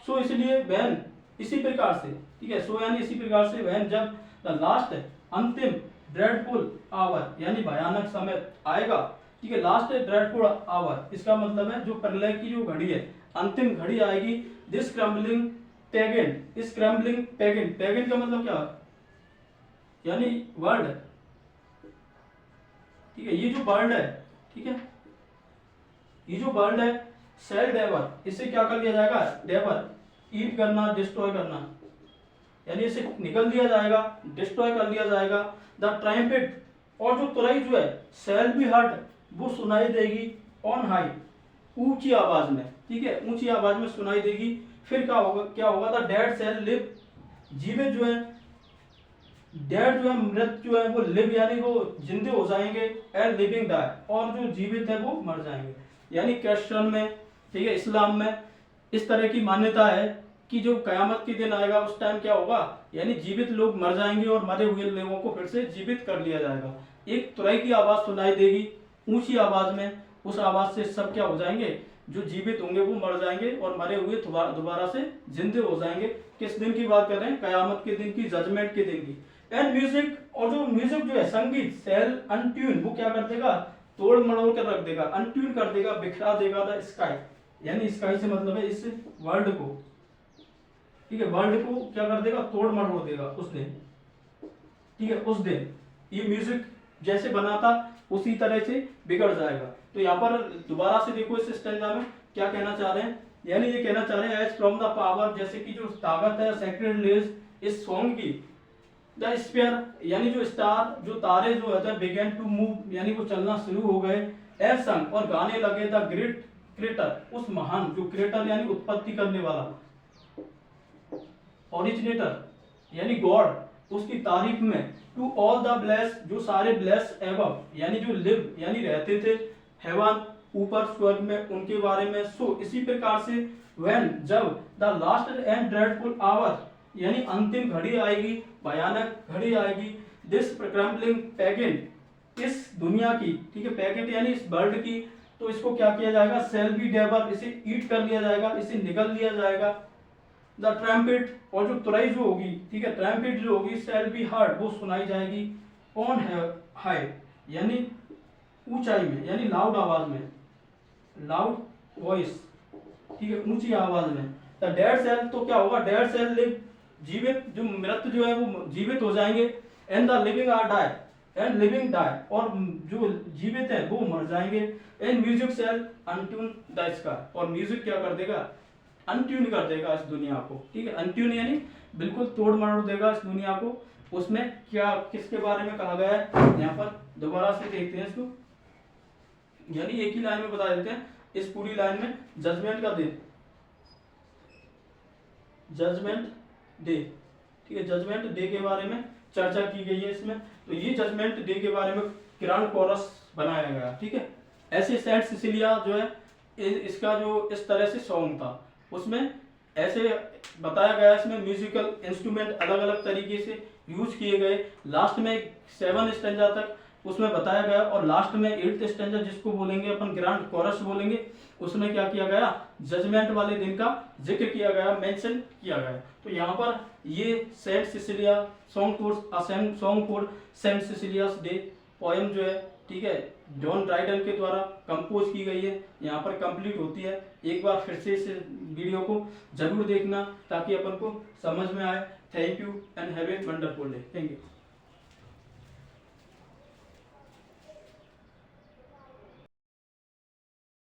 सो इसलिए वैन इसी प्रकार से, ठीक है, सो यानी इसी प्रकार से, वैन जब द लास्ट अंतिम ड्रेडफुल आवर यानी भयानक समय आएगा, ठीक है, लास्ट ड्रेडफुल आवर इसका मतलब है जो प्रलय की जो घड़ी है, अंतिम घड़ी आएगी, दिस क्रम्बलिंग पैगन, इस क्रम्बलिंग पैगन, पैगन का मतलब क्या है, यानी वर्ल्ड, ठीक है, ये जो वर्ल्ड है, ठीक है, ये जो वर्ल्ड है, सेल डेवर, इसे क्या कर लिया जाएगा, डेवर ईट करना, डिस्ट्रॉय करना, यानी इसे निकल दिया जाएगा, डिस्ट्रॉय कर लिया जाएगा, द ट्रम्पेट और जो तुरई जो है, सेल बी हर्ट वो सुनाई देगी, ऑन हाई ऊंची आवाज में, ठीक है, ऊंची आवाज में सुनाई देगी, फिर क्या होगा, द डेड सेल लिव, जीवित जो है, डेड जो है मृत जो है वो लिव यानी वो जिंदे हो जाएंगे, एंड लिविंग डाई और जो जीवित है वो मर जाएंगे, यानी क्रिश्चियन में, ठीक है, इस्लाम में इस तरह की मान्यता है कि जो कयामत के दिन आएगा उस टाइम क्या होगा, यानी जीवित लोग मर जाएंगे और मरे हुए लोगों को फिर से जीवित कर लिया जाएगा, एक तुरई की आवाज सुनाई देगी ऊंची आवाज में, उस आवाज से सब क्या हो जाएंगे, जो जीवित होंगे वो मर जाएंगे और मरे हुए दोबारा से जिंदे हो जाएंगे। किस दिन की बात कर रहे हैं, कयामत के दिन की, जजमेंट के दिन की। एंड म्यूजिक और जो म्यूजिक जो है संगीत, सेल अनट्यून वो क्या कर देगा, तोड़ मरोड़ कर रख देगा, अनट्यून कर देगा, बिखरा देगा, द स्काई यानी स्काई से मतलब है इस वर्ल्ड को, ठीक है, वर्ल्ड को क्या कर देगा, तोड़ मरोड़ देगा उस दिन, ठीक है, उस दिन ये म्यूजिक जैसे बना था उसी तरह से बिगड़ जाएगा। तो यहाँ पर दोबारा से देखो इस स्टैंजा में क्या कहना चाह रहे हैं, यानी ये कहना चाह रहे हैं एज फ्रॉम द पावर, जैसे कि जो ताकत है सेक्रेड लेज इस सॉन्ग की, द स्फीयर यानी जो स्टार जो तारे जो होते हैं, बिगेन टू मूव यानी वो चलना शुरू हो गए, एज संग और गाने लगे, द ग्रेट क्रिएटर उस महान जो क्रिएटर यानी उत्पत्ति करने वाला, ओरिजिनेटर यानी गॉड उसकी तारीफ में, टू ऑल द ब्लेस जो सारे ब्लेस एवं यानी जो लिव यानी रहते थे हेवन ऊपर स्वर्ग में उनके बारे में, सो इसी प्रकार से व्हेन जब the last and dreadful hour यानी अंतिम घड़ी आएगी, भयानक घड़ी आएगी, दिस क्रम्बलिंग पैगन इस दुनिया की, ठीक है, पैगन यानी इस वर्ल्ड की, तो इसको क्या किया जाएगा, सेल बी डेवर इसे ईट कर लिया जाएगा, इसे निकल लिया जाएगा, द ट्रम्पेट और जो तुरई जो होगी, ठीक है, ट्रम्पेट जो होगी, सेल बी हर्ड वो सुनाई जाएगी, ऑन हाई यानी ऊंचाई में, यानी लाउड आवाज में, लाउड वॉइस, ठीक है, ऊंची आवाज में, द डेड सेल तो क्या होगा, डेड सेल लिव जीवित जो मृत जो है वो जीवित हो जाएंगे, and the living are die and living die और जो जीवित है वो मर जाएंगे, and music shall untune the sky और म्यूजिक क्या कर देगा, अनट्यून कर देगा इस दुनिया को, ठीक है, अनट्यून यानी बिल्कुल तोड़ मरोड़ देगा इस दुनिया को। उसमें क्या किसके बारे में कहा गया है, यहाँ पर दोबारा से देखते हैं इसको, यानी एक ही लाइन में बता देते हैं इस पूरी लाइन में, जजमेंट का दिन, जजमेंट डे, ठीक है, जजमेंट डे के बारे में चर्चा की गई है इसमें। तो ये जजमेंट डे के बारे में ग्रांड कोरस बनाया गया, ठीक है। ऐसे सेंट सिसिलिया जो है इसका जो इस तरह से सॉन्ग था, उसमें ऐसे बताया गया, इसमें म्यूजिकल इंस्ट्रूमेंट अलग अलग तरीके से यूज किए गए, लास्ट में 7 स्टैंजा तक उसमें बताया गया, और लास्ट में 8th स्टैंजा जिसको बोलेंगे अपन ग्रांड कोरस बोलेंगे, उसमें क्या किया गया, जजमेंट वाले दिन का जिक्र किया गया, मेंशन किया गया। तो यहाँ पर ये Saint Cecilia song for Saint Cecilia's day poem जो है ठीक है, जॉन ड्राइडन के द्वारा कंपोज की गई है, यहाँ पर कंप्लीट होती है। एक बार फिर से इस वीडियो को जरूर देखना ताकि अपन को समझ में आए। Thank you and have a wonderful day. Thank you.